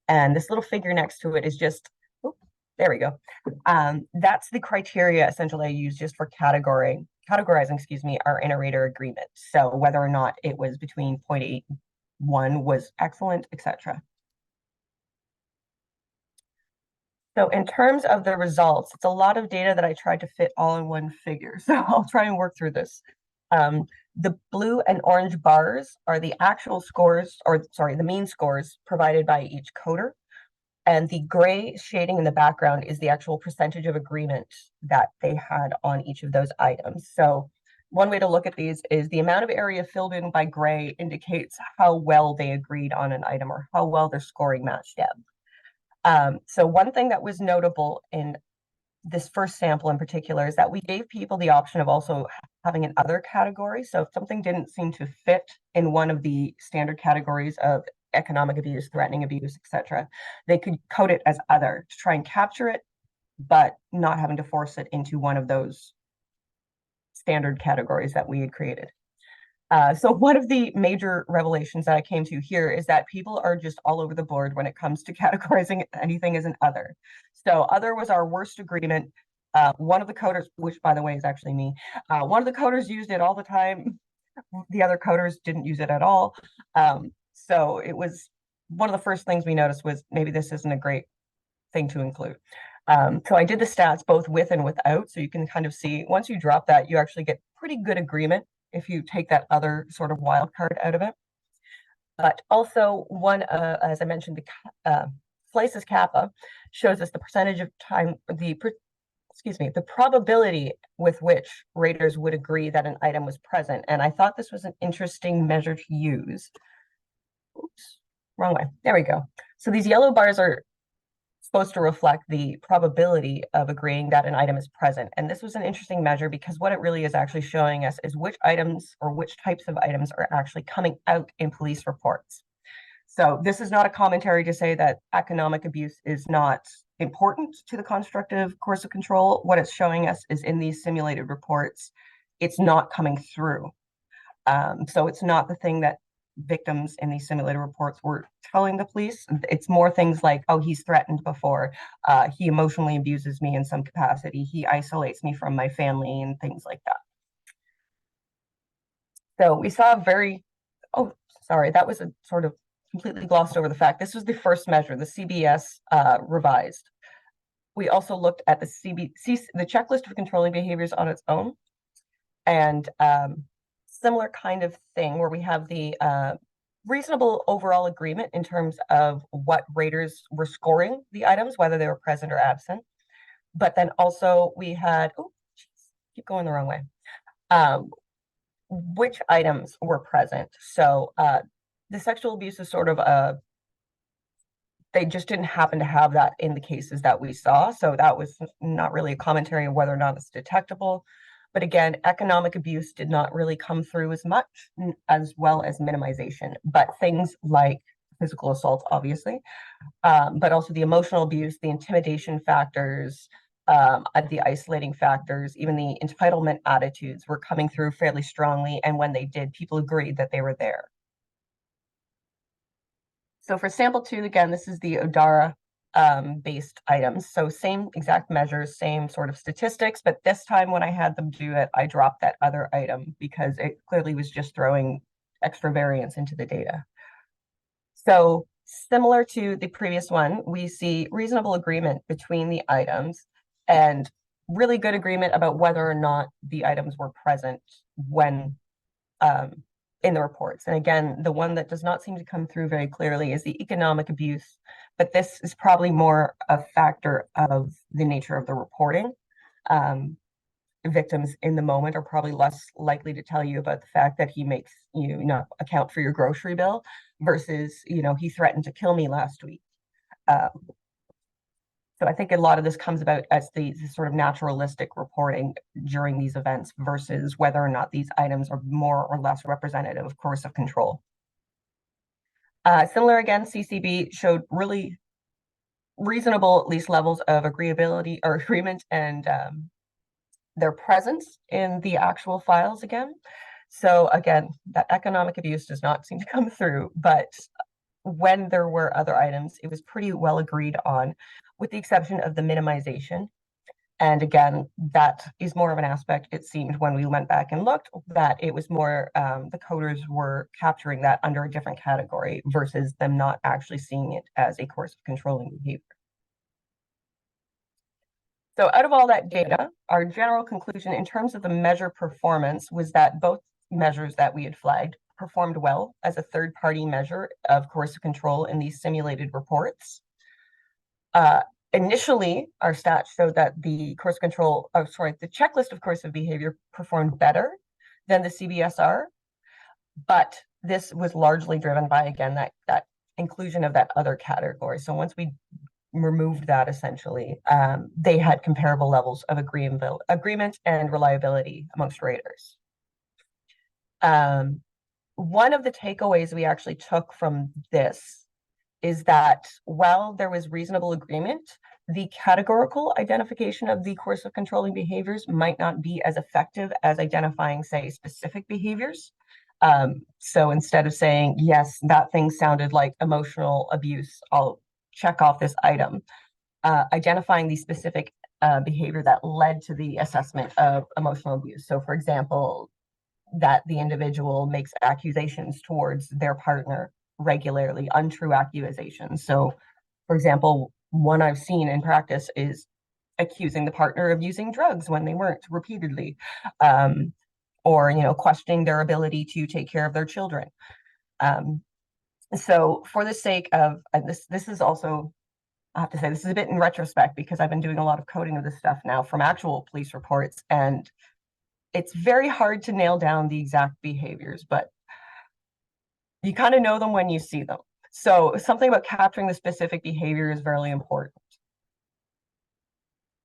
And this little figure next to it is just, there we go. That's the criteria essentially I use just for categorizing, our inter-rater agreement. So whether or not it was between 0.81 was excellent, etc. So in terms of the results, it's a lot of data that I tried to fit all in one figure. So I'll try and work through this. The blue and orange bars are the actual scores, or sorry, the mean scores provided by each coder. And the gray shading in the background is the actual percentage of agreement that they had on each of those items. So one way to look at these is the amount of area filled in by gray indicates how well they agreed on an item or how well their scoring matched up. So one thing that was notable in this first sample in particular is that we gave people the option of also having an other category. So if something didn't seem to fit in one of the standard categories of economic abuse, threatening abuse, etc., they could code it as other to try and capture it, but not having to force it into one of those standard categories that we had created. So one of the major revelations that I came to here is that people are just all over the board when it comes to categorizing anything as an other. So other was our worst agreement. One of the coders, which by the way is actually me, one of the coders used it all the time. The other coders didn't use it at all. So it was one of the first things we noticed was maybe this isn't a great thing to include. So I did the stats both with and without. So you can kind of see once you drop that, you actually get pretty good agreement if you take that other sort of wild card out of it. But also one, as I mentioned, the Fleiss-Kappa shows us the percentage of time, the probability with which raters would agree that an item was present. And I thought this was an interesting measure to use. Oops, wrong way. There we go. So these yellow bars are supposed to reflect the probability of agreeing that an item is present. And this was an interesting measure because what it really is actually showing us is which items or which types of items are actually coming out in police reports. So this is not a commentary to say that economic abuse is not important to the constructive coercive control. What it's showing us is in these simulated reports, it's not coming through. So it's not the thing that victims in these simulated reports were telling the police. It's more things like, oh, he's threatened before. He emotionally abuses me in some capacity. He isolates me from my family and things like that. So we saw a very, oh, sorry, that was a sort of completely glossed over the fact. This was the first measure, the CBS revised. We also looked at the checklist of controlling behaviors on its own, and similar kind of thing where we have the reasonable overall agreement in terms of what raters were scoring the items, whether they were present or absent. But then also we had, oh, geez, keep going the wrong way. Which items were present. So the sexual abuse is sort of they just didn't happen to have that in the cases that we saw. So that was not really a commentary on whether or not it's detectable. But again, economic abuse did not really come through as much, as well as minimization. But things like physical assault, obviously, but also the emotional abuse, the intimidation factors, the isolating factors, even the entitlement attitudes were coming through fairly strongly. And when they did, people agreed that they were there. So for sample 2, again, this is the ODARA based items. So same exact measures, same sort of statistics, but this time when I had them do it, I dropped that other item because it clearly was just throwing extra variance into the data. So similar to the previous one, we see reasonable agreement between the items and really good agreement about whether or not the items were present when in the reports. And again, the one that does not seem to come through very clearly is the economic abuse, but this is probably more a factor of the nature of the reporting. Victims in the moment are probably less likely to tell you about the fact that he makes you not account for your grocery bill versus, he threatened to kill me last week. So I think a lot of this comes about as the sort of naturalistic reporting during these events versus whether or not these items are more or less representative of coercive control. Similar again, CCB showed really reasonable, at least levels of agreeability or agreement and their presence in the actual files again. So again, that economic abuse does not seem to come through, but when there were other items, it was pretty well agreed on, with the exception of the minimization. And again, that is more of an aspect, it seemed, when we went back and looked, that it was more, the coders were capturing that under a different category versus them not actually seeing it as a coercive controlling behavior. So out of all that data, our general conclusion in terms of the measure performance was that both measures that we had flagged performed well as a third-party measure of coercive control in these simulated reports. Initially, our stats showed that the the checklist of coercive behavior performed better than the CBSR, but this was largely driven by, again, that inclusion of that other category. So once we removed that, essentially, they had comparable levels of agreement and reliability amongst raters. One of the takeaways we actually took from this is that while there was reasonable agreement, the categorical identification of the coercive controlling behaviors might not be as effective as identifying, say, specific behaviors. So instead of saying, yes, that thing sounded like emotional abuse, I'll check off this item, identifying the specific behavior that led to the assessment of emotional abuse. So for example, that the individual makes accusations towards their partner regularly, untrue accusations. So, for example, one I've seen in practice is accusing the partner of using drugs when they weren't repeatedly, or questioning their ability to take care of their children. So, for the sake of this is also, I have to say, this is a bit in retrospect because I've been doing a lot of coding of this stuff now from actual police reports, and it's very hard to nail down the exact behaviors, but you kind of know them when you see them. So something about capturing the specific behavior is very important.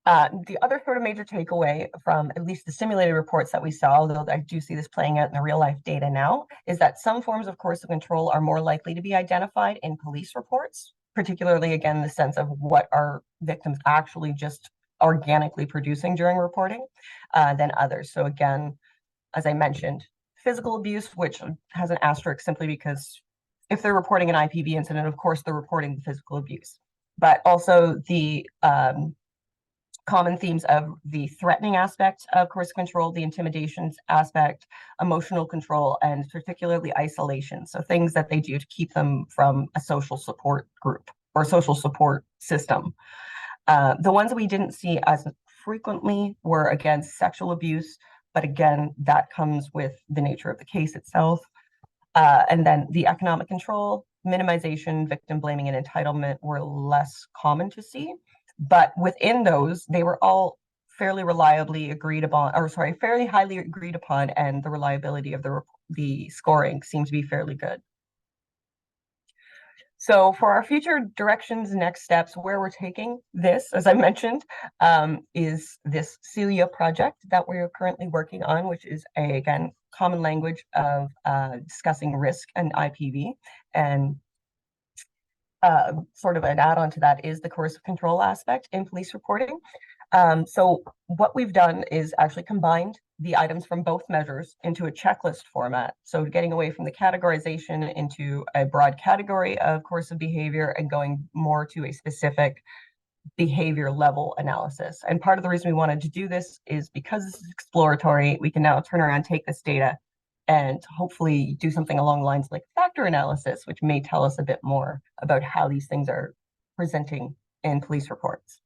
The other sort of major takeaway from at least the simulated reports that we saw, although I do see this playing out in the real life data now, is that some forms of coercive control are more likely to be identified in police reports, particularly, again, the sense of what are victims actually just organically producing during reporting than others. So again, as I mentioned, physical abuse, which has an asterisk simply because if they're reporting an IPV incident, of course, they're reporting the physical abuse, but also the common themes of the threatening aspect of coercive control, the intimidations aspect, emotional control, and particularly isolation. So things that they do to keep them from a social support group or social support system. The ones we didn't see as frequently were, again, sexual abuse, but again, that comes with the nature of the case itself. And then the economic control, minimization, victim blaming, and entitlement were less common to see. But within those, they were all fairly reliably agreed upon, or sorry, fairly highly agreed upon, and the reliability of the scoring seemed to be fairly good. So for our future directions, next steps, where we're taking this, as I mentioned, is this Celia project that we're currently working on, which is again, common language of discussing risk and IPV. And sort of an add-on to that is the coercive control aspect in police reporting. So what we've done is actually combined the items from both measures into a checklist format. So getting away from the categorization into a broad category of coercive behavior and going more to a specific behavior level analysis. And part of the reason we wanted to do this is because this is exploratory, we can now turn around, take this data, and hopefully do something along the lines like factor analysis, which may tell us a bit more about how these things are presenting in police reports.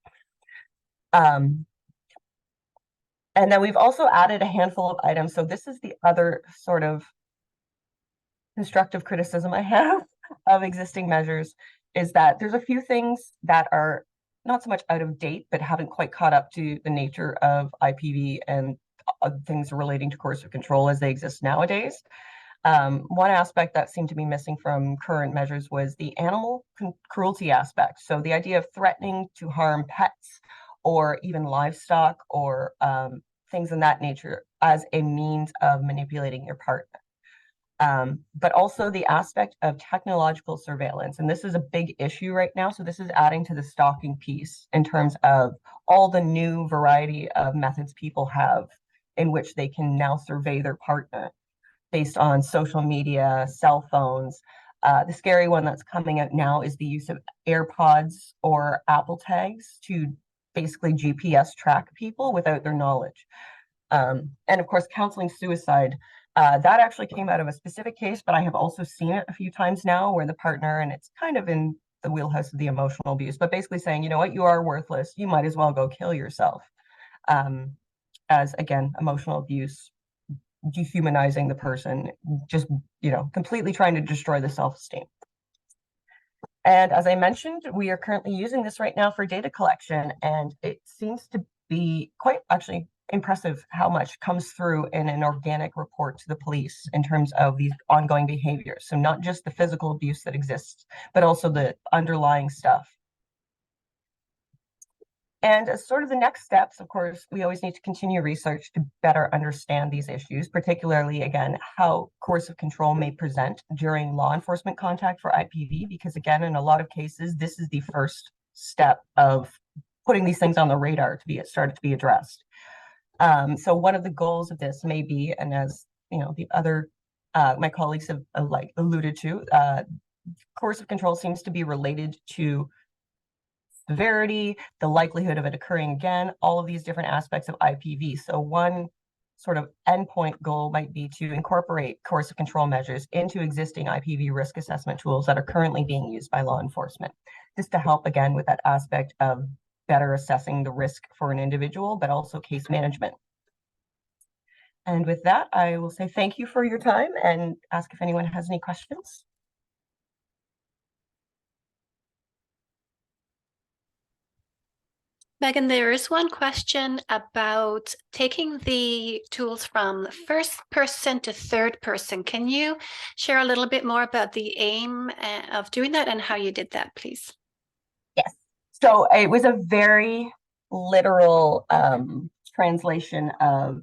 And then we've also added a handful of items. So this is the other sort of constructive criticism I have of existing measures, is that there's a few things that are not so much out of date, but haven't quite caught up to the nature of IPV and things relating to coercive control as they exist nowadays. One aspect that seemed to be missing from current measures was the animal cruelty aspect. So the idea of threatening to harm pets or even livestock or things in that nature as a means of manipulating your partner. But also the aspect of technological surveillance. And this is a big issue right now. So this is adding to the stalking piece in terms of all the new variety of methods people have in which they can now survey their partner based on social media, cell phones. The scary one that's coming out now is the use of AirPods or Apple tags to basically GPS track people without their knowledge. And of course, counseling suicide. That actually came out of a specific case, but I have also seen it a few times now where the partner, and it's kind of in the wheelhouse of the emotional abuse, but basically saying, you know what, you are worthless. You might as well go kill yourself. As again, emotional abuse, dehumanizing the person, just, you know, completely trying to destroy the self-esteem. And as I mentioned, we are currently using this right now for data collection, and it seems to be quite actually impressive how much comes through in an organic report to the police in terms of these ongoing behaviors. So not just the physical abuse that exists, but also the underlying stuff. And as sort of the next steps, of course, we always need to continue research to better understand these issues, particularly, again, how coercive control may present during law enforcement contact for IPV, because again, in a lot of cases, this is the first step of putting these things on the radar to be started to be addressed. So one of the goals of this may be, and as you know, the other my colleagues have alluded to, coercive control seems to be related to severity, the likelihood of it occurring again, all of these different aspects of IPV. So one sort of endpoint goal might be to incorporate coercive control measures into existing IPV risk assessment tools that are currently being used by law enforcement, just to help again with that aspect of better assessing the risk for an individual, but also case management. And with that, I will say thank you for your time and ask if anyone has any questions. Megan, there is one question about taking the tools from first person to third person. Can you share a little bit more about the aim of doing that and how you did that, please? Yes. So it was a very literal translation of,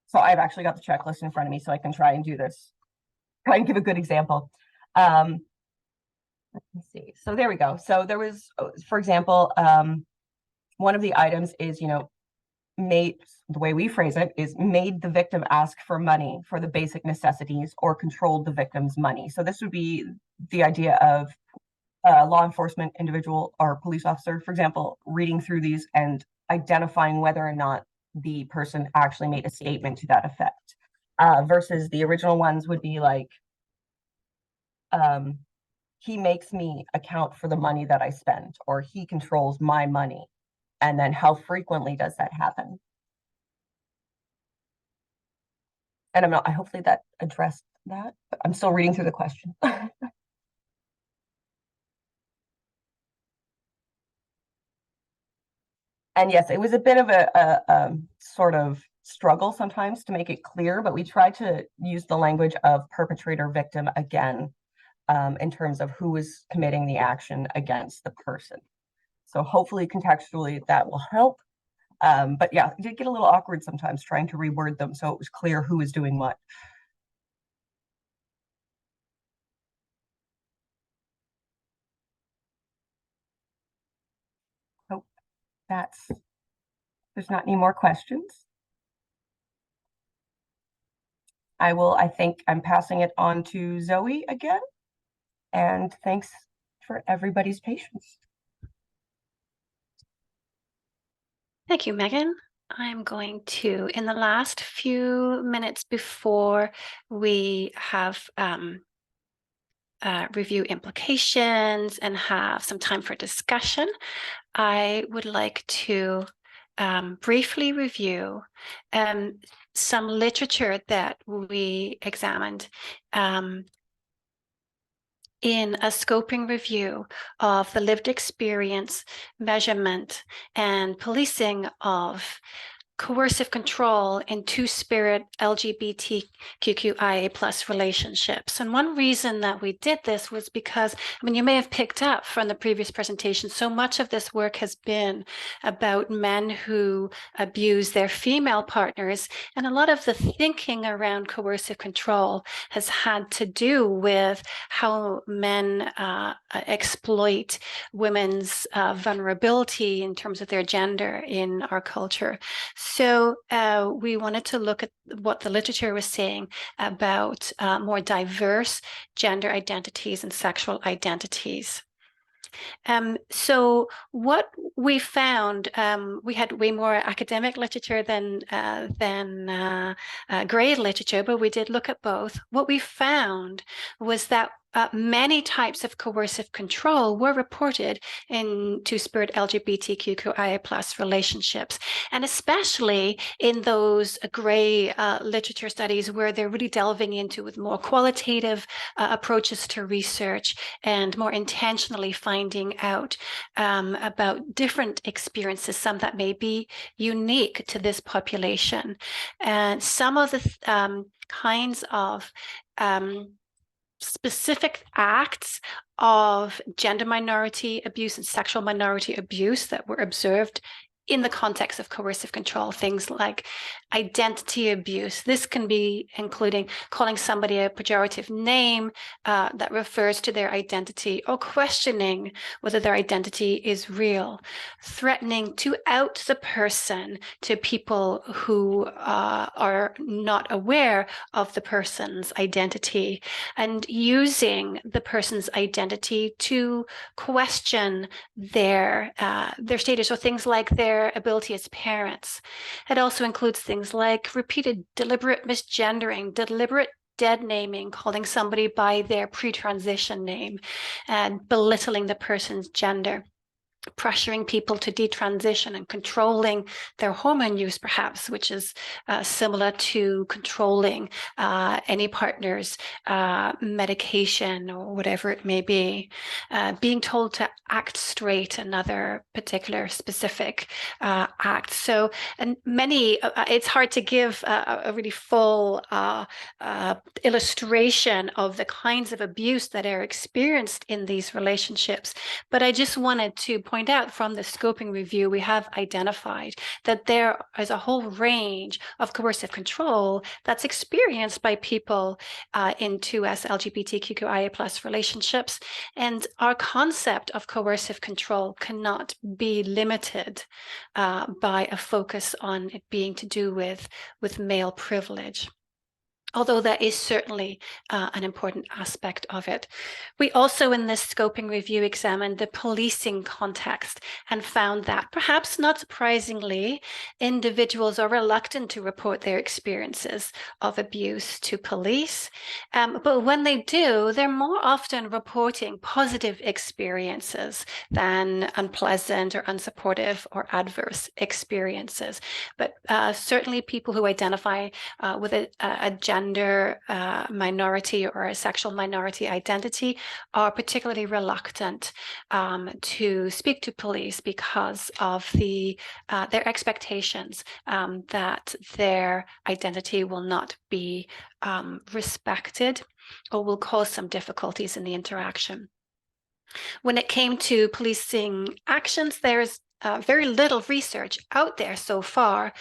so I've actually got the checklist in front of me, so I can try and do this, try and give a good example. Let me see. So there we go. So there was, for example, one of the items is, made, the way we phrase it is made the victim ask for money for the basic necessities or controlled the victim's money. So this would be the idea of law enforcement individual or police officer, for example, reading through these and identifying whether or not the person actually made a statement to that effect. Versus the original ones would be like, he makes me account for the money that I spend, or he controls my money. And then how frequently does that happen? And hopefully that addressed that, but I'm still reading through the question. And yes, it was a bit of a sort of struggle sometimes to make it clear, but we tried to use the language of perpetrator victim again, in terms of who is committing the action against the person. So hopefully contextually that will help. But yeah, it did get a little awkward sometimes trying to reword them so it was clear who was doing what. Hope there's not any more questions. I think I'm passing it on to Zoe again. And thanks for everybody's patience. Thank you, Megan. I'm going to, in the last few minutes before we have review implications and have some time for discussion, I would like to briefly review some literature that we examined in a scoping review of the lived experience, measurement, and policing of coercive control in two-spirit LGBTQIA plus relationships. And one reason that we did this was because, you may have picked up from the previous presentation, so much of this work has been about men who abuse their female partners. And a lot of the thinking around coercive control has had to do with how men exploit women's vulnerability in terms of their gender in our culture. So we wanted to look at what the literature was saying about more diverse gender identities and sexual identities. So what we found, we had way more academic literature than grade literature, but we did look at both. What we found was that many types of coercive control were reported in two-spirit LGBTQIA plus relationships, and especially in those gray literature studies where they're really delving into with more qualitative approaches to research and more intentionally finding out about different experiences, some that may be unique to this population. And some of the kinds of specific acts of gender minority abuse and sexual minority abuse that were observed in the context of coercive control, things like identity abuse. This can be including calling somebody a pejorative name that refers to their identity, or questioning whether their identity is real, threatening to out the person to people who are not aware of the person's identity, and using the person's identity to question their status, or things like their ability as parents. It also includes things like repeated deliberate misgendering, deliberate dead naming, calling somebody by their pre-transition name, and belittling the person's gender, pressuring people to detransition and controlling their hormone use, perhaps, which is similar to controlling any partner's medication or whatever it may be. Being told to act straight, another particular specific act. So, and many, it's hard to give a really full illustration of the kinds of abuse that are experienced in these relationships, but I just wanted to point out from the scoping review, we have identified that there is a whole range of coercive control that's experienced by people in 2S LGBTQIA+ relationships. And our concept of coercive control cannot be limited by a focus on it being to do with male privilege, although that is certainly an important aspect of it. We also, in this scoping review, examined the policing context and found that, perhaps not surprisingly, individuals are reluctant to report their experiences of abuse to police. But when they do, they're more often reporting positive experiences than unpleasant or unsupportive or adverse experiences. But certainly people who identify with a gender minority or a sexual minority identity are particularly reluctant to speak to police because of their expectations that their identity will not be respected or will cause some difficulties in the interaction. When it came to policing actions, there's very little research out there so far,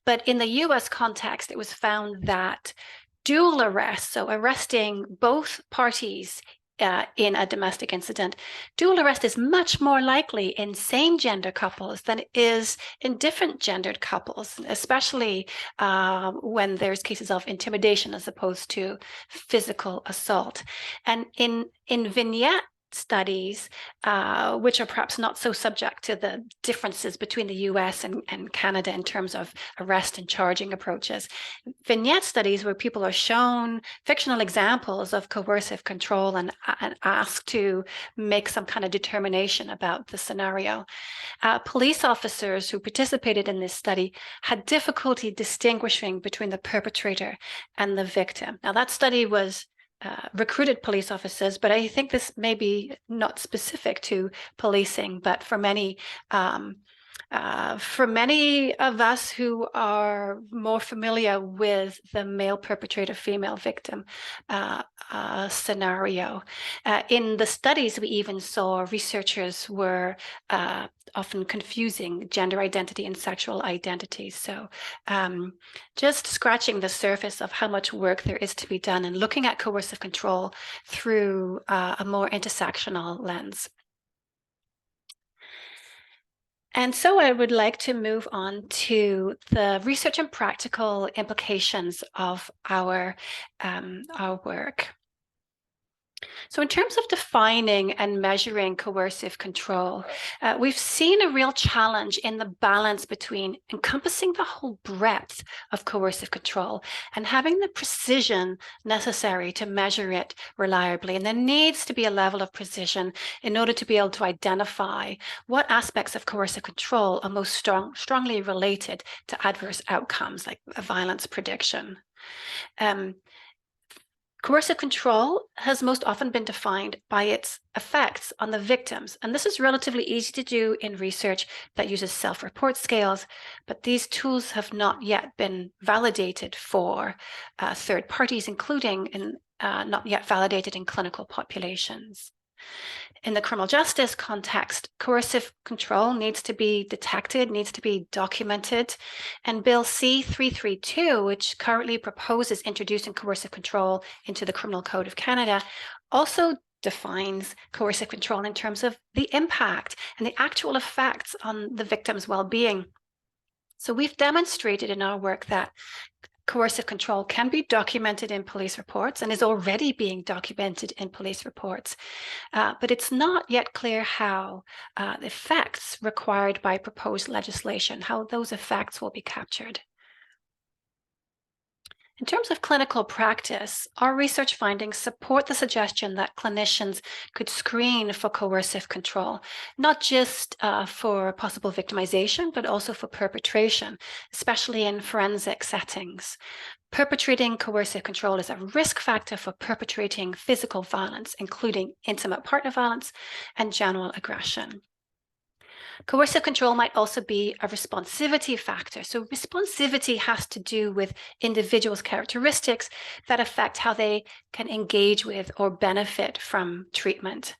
but in the US context, it was found that dual arrest, so arresting both parties in a domestic incident, dual arrest is much more likely in same gender couples than it is in different gendered couples, especially when there's cases of intimidation as opposed to physical assault. And in vignette studies, which are perhaps not so subject to the differences between the US and Canada in terms of arrest and charging approaches. Vignette studies where people are shown fictional examples of coercive control and asked to make some kind of determination about the scenario. Police officers who participated in this study had difficulty distinguishing between the perpetrator and the victim. Now, that study was recruited police officers, but I think this may be not specific to policing, but for many of us who are more familiar with the male perpetrator, female victim scenario. In the studies, we even saw researchers were often confusing gender identity and sexual identity. So just scratching the surface of how much work there is to be done and looking at coercive control through a more intersectional lens. And so I would like to move on to the research and practical implications of our work. So in terms of defining and measuring coercive control, we've seen a real challenge in the balance between encompassing the whole breadth of coercive control and having the precision necessary to measure it reliably. And there needs to be a level of precision in order to be able to identify what aspects of coercive control are most strongly related to adverse outcomes like violence prediction. Coercive control has most often been defined by its effects on the victims, and this is relatively easy to do in research that uses self-report scales, but these tools have not yet been validated for third parties, including not yet validated in clinical populations. In the criminal justice context, coercive control needs to be detected, needs to be documented. And Bill C-332, which currently proposes introducing coercive control into the Criminal Code of Canada, also defines coercive control in terms of the impact and the actual effects on the victim's well-being. So we've demonstrated in our work that coercive control can be documented in police reports and is already being documented in police reports, but it's not yet clear how the effects required by proposed legislation, how those effects will be captured. In terms of clinical practice, our research findings support the suggestion that clinicians could screen for coercive control, not just for possible victimization, but also for perpetration, especially in forensic settings. Perpetrating coercive control is a risk factor for perpetrating physical violence, including intimate partner violence and general aggression. Coercive control might also be a responsivity factor. So responsivity has to do with individuals' characteristics that affect how they can engage with or benefit from treatment.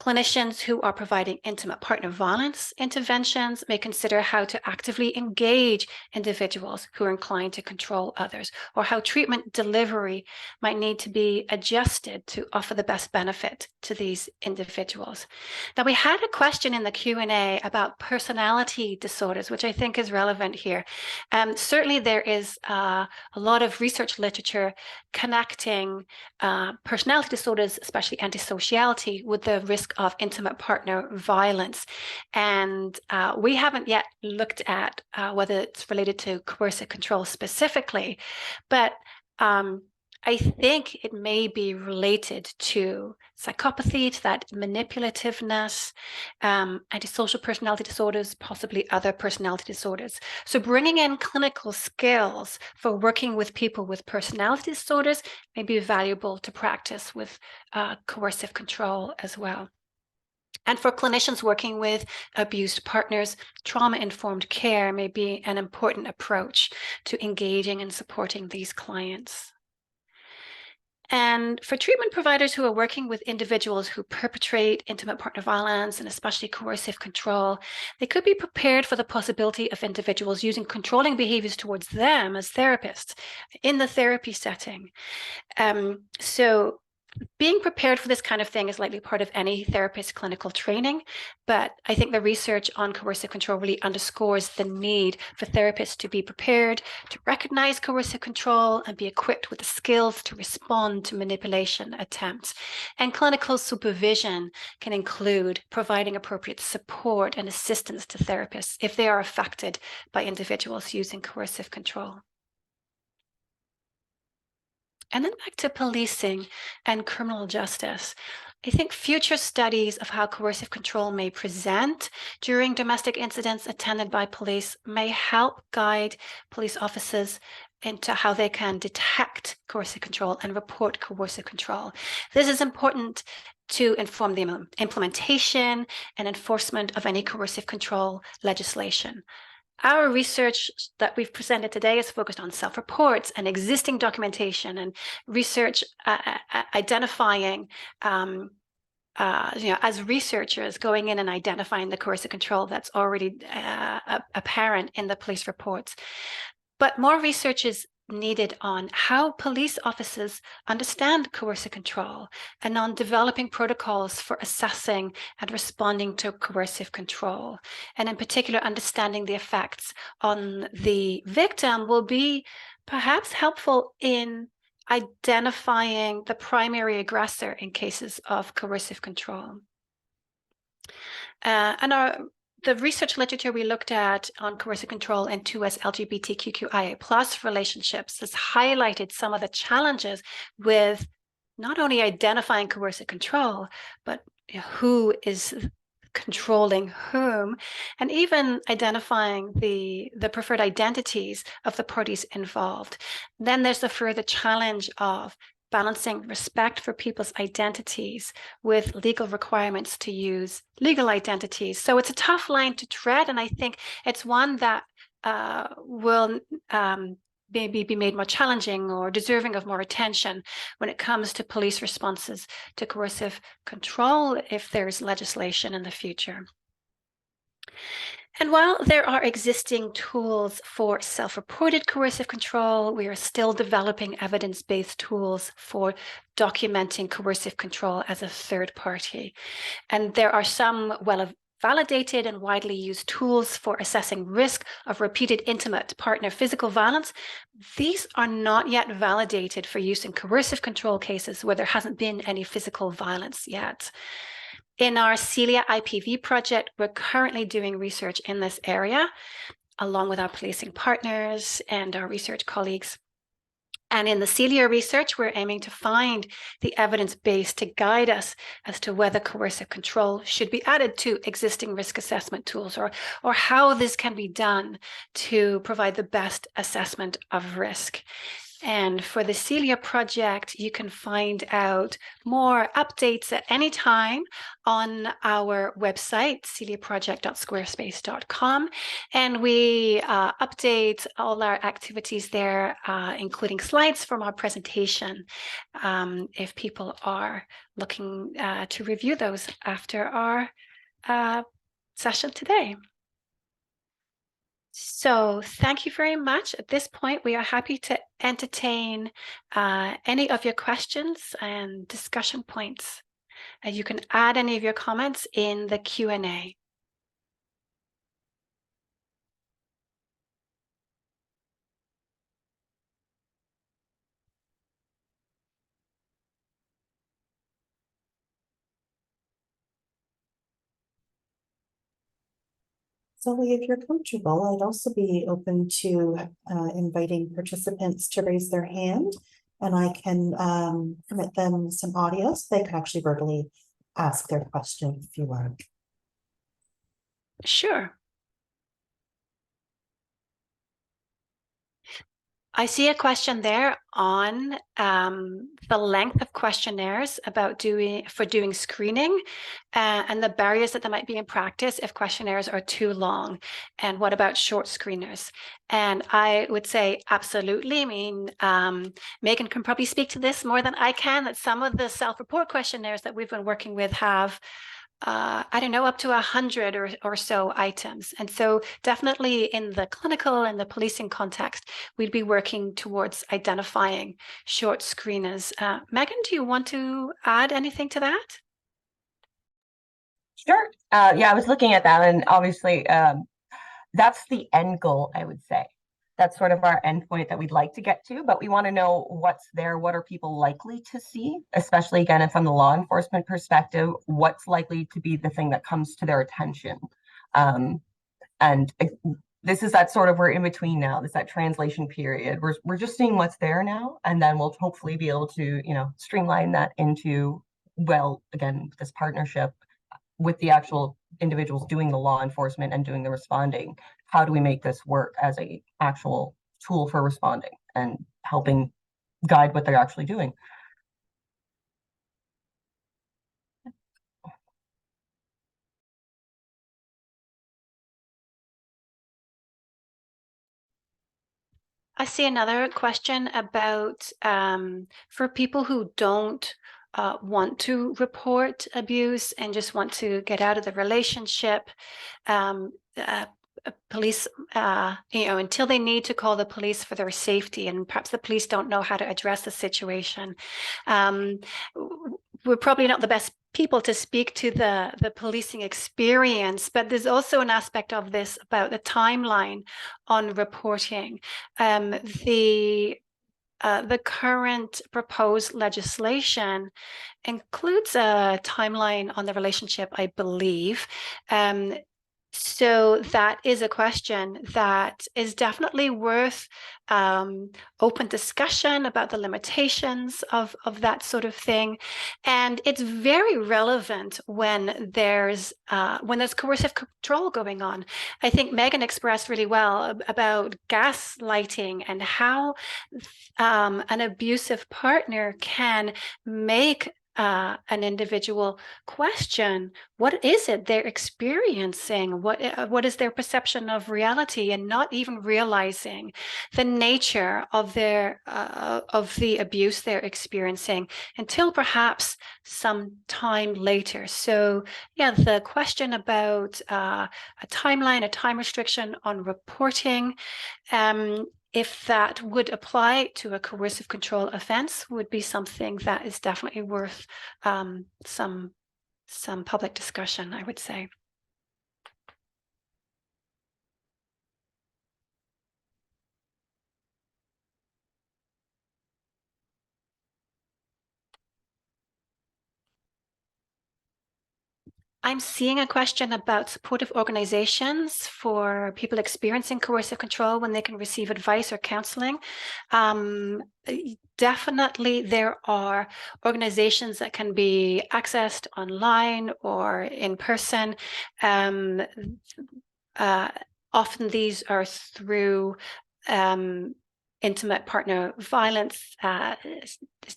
Clinicians who are providing intimate partner violence interventions may consider how to actively engage individuals who are inclined to control others, or how treatment delivery might need to be adjusted to offer the best benefit to these individuals. Now, we had a question in the Q&A about personality disorders, which I think is relevant here. Certainly there is a lot of research literature connecting personality disorders, especially antisociality, with the risk of intimate partner violence. And we haven't yet looked at whether it's related to coercive control specifically, but I think it may be related to psychopathy, to that manipulativeness, antisocial personality disorders, possibly other personality disorders. So bringing in clinical skills for working with people with personality disorders may be valuable to practice with coercive control as well. And for clinicians working with abused partners, trauma-informed care may be an important approach to engaging and supporting these clients. And for treatment providers who are working with individuals who perpetrate intimate partner violence and especially coercive control, they could be prepared for the possibility of individuals using controlling behaviors towards them as therapists in the therapy setting. So being prepared for this kind of thing is likely part of any therapist's clinical training, but I think the research on coercive control really underscores the need for therapists to be prepared to recognize coercive control and be equipped with the skills to respond to manipulation attempts. And clinical supervision can include providing appropriate support and assistance to therapists if they are affected by individuals using coercive control. And then back to policing and criminal justice. I think future studies of how coercive control may present during domestic incidents attended by police may help guide police officers into how they can detect coercive control and report coercive control. This is important to inform the implementation and enforcement of any coercive control legislation. Our research that we've presented today is focused on self-reports and existing documentation and research identifying, as researchers going in and identifying the coercive control that's already apparent in the police reports. But more research is needed on how police officers understand coercive control and on developing protocols for assessing and responding to coercive control. And in particular, understanding the effects on the victim will be perhaps helpful in identifying the primary aggressor in cases of coercive control. The research literature we looked at on coercive control in 2S LGBTQIA+ relationships has highlighted some of the challenges with not only identifying coercive control, but who is controlling whom, and even identifying the preferred identities of the parties involved. Then there's the further challenge of balancing respect for people's identities with legal requirements to use legal identities. So it's a tough line to tread, and I think it's one that will maybe be made more challenging or deserving of more attention when it comes to police responses to coercive control if there's legislation in the future. And while there are existing tools for self-reported coercive control, we are still developing evidence-based tools for documenting coercive control as a third party. And there are some validated and widely used tools for assessing risk of repeated intimate partner physical violence. These are not yet validated for use in coercive control cases where there hasn't been any physical violence yet. In our Celia IPV project, we're currently doing research in this area, along with our policing partners and our research colleagues. And in the Celia research, we're aiming to find the evidence base to guide us as to whether coercive control should be added to existing risk assessment tools, or how this can be done to provide the best assessment of risk. And for the Celia project, you can find out more updates at any time on our website, celiaproject.squarespace.com. And we update all our activities there, including slides from our presentation, if people are looking to review those after our session today. So thank you very much. At this point, we are happy to entertain any of your questions and discussion points. You can add any of your comments in the Q&A. So if you're comfortable, I'd also be open to inviting participants to raise their hand, and I can permit them some audio so they can actually verbally ask their question if you want. Sure. I see a question there on the length of questionnaires about doing screening and the barriers that there might be in practice if questionnaires are too long. And what about short screeners? And I would say absolutely. I mean, Megan can probably speak to this more than I can, that some of the self-report questionnaires that we've been working with have I don't know, up to 100 or so items. And so definitely in the clinical and the policing context, we'd be working towards identifying short screeners. Megan, do you want to add anything to that? Sure. Yeah, I was looking at that, and obviously that's the end goal, I would say. That's sort of our endpoint that we'd like to get to, but we want to know what's there, what are people likely to see, especially again from the law enforcement perspective, what's likely to be the thing that comes to their attention. And this is that sort of, we're in between now, this that translation period. We're just seeing what's there now, and then we'll hopefully be able to, streamline that into, well, again, this partnership with the actual individuals doing the law enforcement and doing the responding. How do we make this work as a actual tool for responding and helping guide what they're actually doing? I see another question about for people who don't want to report abuse and just want to get out of the relationship, police, until they need to call the police for their safety, and perhaps the police don't know how to address the situation. We're probably not the best people to speak to the policing experience, but there's also an aspect of this about the timeline on reporting. The current proposed legislation includes a timeline on the relationship, I believe. So that is a question that is definitely worth open discussion about the limitations of that sort of thing. And it's very relevant when there's coercive control going on. I think Megan expressed really well about gaslighting and how an abusive partner can make an individual question what is it they're experiencing, what is their perception of reality, and not even realizing the nature of their of the abuse they're experiencing until perhaps some time later. So yeah, the question about a timeline, a time restriction on reporting, if that would apply to a coercive control offense, would be something that is definitely worth some public discussion, I would say. I'm seeing a question about supportive organizations for people experiencing coercive control when they can receive advice or counseling. Definitely there are organizations that can be accessed online or in person. Often these are through intimate partner violence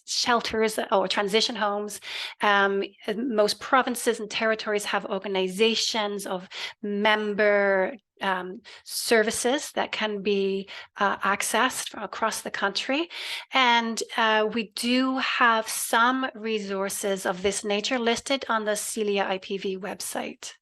shelters or transition homes. Most provinces and territories have organizations of member services that can be accessed from across the country. And we do have some resources of this nature listed on the Celia IPV website.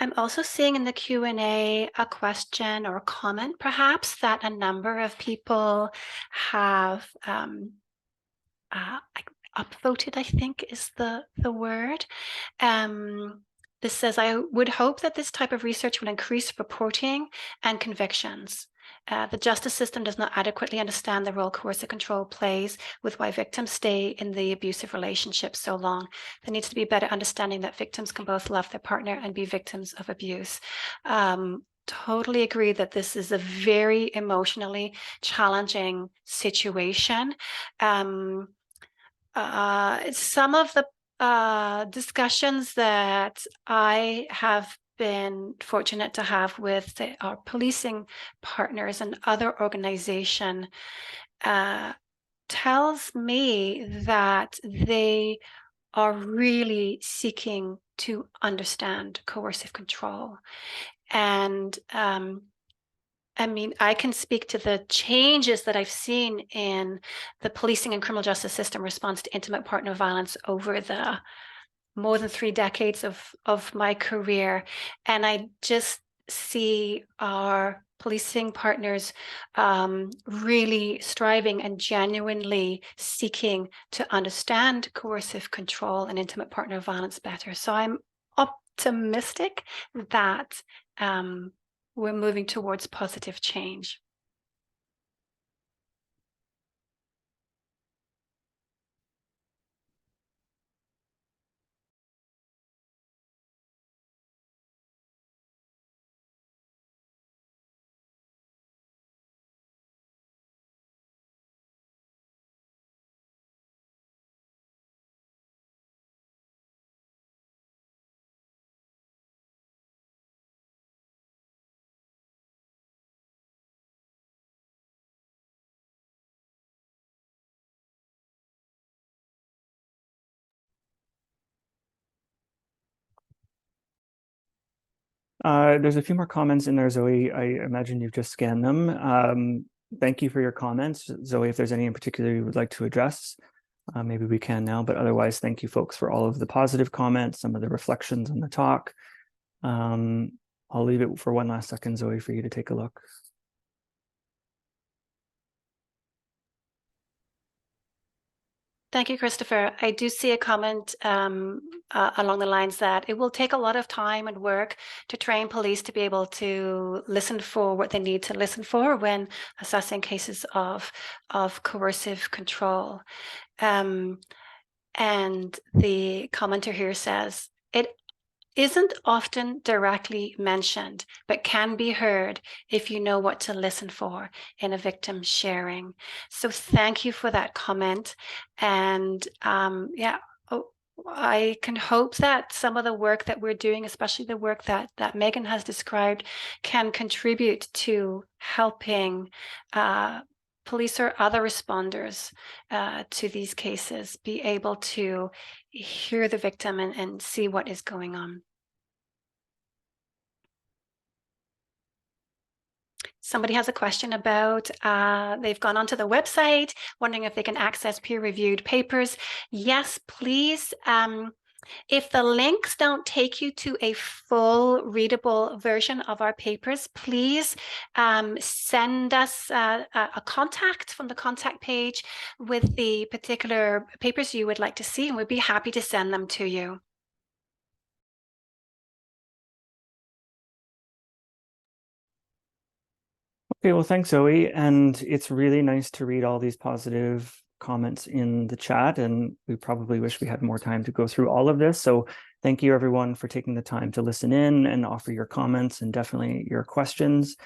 I'm also seeing in the Q&A a question or a comment, perhaps, that a number of people have upvoted, I think is the word. This says, I would hope that this type of research will increase reporting and convictions. The justice system does not adequately understand the role coercive control plays with why victims stay in the abusive relationship so long. There needs to be better understanding that victims can both love their partner and be victims of abuse. Totally agree that this is a very emotionally challenging situation. Some of the discussions that I have been fortunate to have with our policing partners and other organization tells me that they are really seeking to understand coercive control. And I mean, I can speak to the changes that I've seen in the policing and criminal justice system response to intimate partner violence over the more than 3 decades of my career. And I just see our policing partners really striving and genuinely seeking to understand coercive control and intimate partner violence better. So I'm optimistic that we're moving towards positive change. There's a few more comments in there, Zoe. I imagine you've just scanned them. Thank you for your comments. Zoe, if there's any in particular you would like to address, maybe we can now, but otherwise, thank you folks for all of the positive comments, some of the reflections on the talk. I'll leave it for one last second, Zoe, for you to take a look. Thank you, Christopher. I do see a comment along the lines that it will take a lot of time and work to train police to be able to listen for what they need to listen for when assessing cases of coercive control. And the commenter here says, it isn't often directly mentioned, but can be heard if you know what to listen for in a victim sharing. So thank you for that comment. And yeah, I can hope that some of the work that we're doing, especially the work that Megan has described, can contribute to helping police or other responders to these cases be able to hear the victim and see what is going on. Somebody has a question about, they've gone onto the website, wondering if they can access peer-reviewed papers. Yes, please. If the links don't take you to a full readable version of our papers, please send us a contact from the contact page with the particular papers you would like to see, and we'd be happy to send them to you. Okay, well, thanks, Zoe. And it's really nice to read all these positive comments in the chat. And we probably wish we had more time to go through all of this. So Thank you, everyone, for taking the time to listen in and offer your comments and definitely your questions.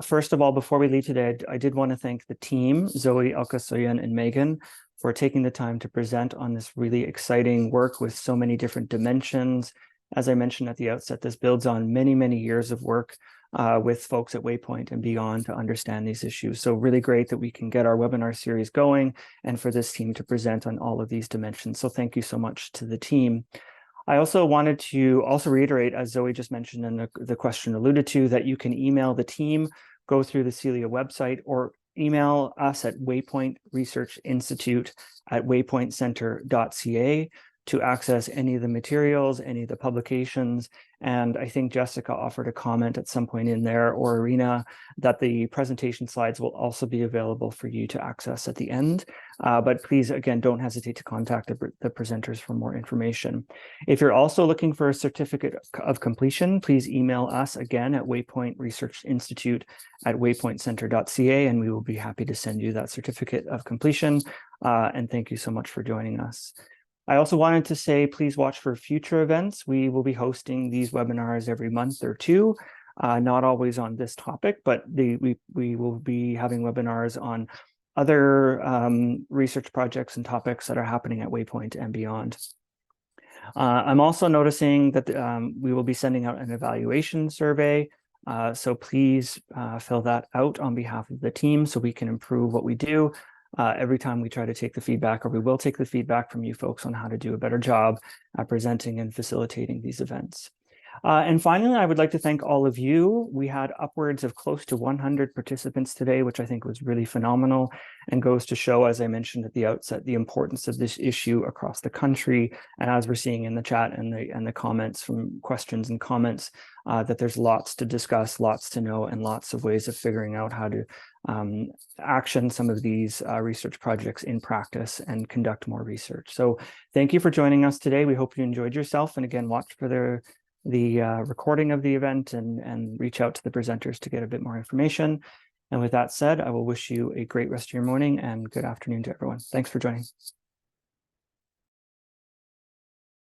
First of all, before we leave today, I did want to thank the team, Zoe, Elka, Soyan, and Megan, for taking the time to present on this really exciting work with so many different dimensions. As I mentioned at the outset, this builds on many, many years of work with folks at Waypoint and beyond to understand these issues. So really great that we can get our webinar series going and for this team to present on all of these dimensions. So thank you so much to the team. I also wanted to reiterate, as Zoe just mentioned and the question alluded to, that you can email the team, go through the Celia website, or email us at Waypoint Research Institute at waypointcenter.ca to access any of the materials, any of the publications. And I think Jessica offered a comment at some point in there, or Irina, that the presentation slides will also be available for you to access at the end. But please, again, don't hesitate to contact the presenters for more information. If you're also looking for a certificate of completion, please email us again at Waypoint Research Institute at waypointcenter.ca, and we will be happy to send you that certificate of completion. And thank you so much for joining us. I also wanted to say, please watch for future events. We will be hosting these webinars every month or two, not always on this topic, but we will be having webinars on other research projects and topics that are happening at Waypoint and beyond. I'm also noticing that we will be sending out an evaluation survey. So please fill that out on behalf of the team so we can improve what we do. Every time we try to take the feedback, or we will take the feedback from you folks on how to do a better job at presenting and facilitating these events. And finally, I would like to thank all of you. We had upwards of close to 100 participants today, which I think was really phenomenal and goes to show, as I mentioned at the outset, the importance of this issue across the country. And as we're seeing in the chat and the comments from questions and comments, that there's lots to discuss, lots to know, and lots of ways of figuring out how to action some of these research projects in practice and conduct more research. So thank you for joining us today. We hope you enjoyed yourself. And again, watch for the recording of the event and reach out to the presenters to get a bit more information. And with that said, I will wish you a great rest of your morning and good afternoon to everyone. Thanks for joining.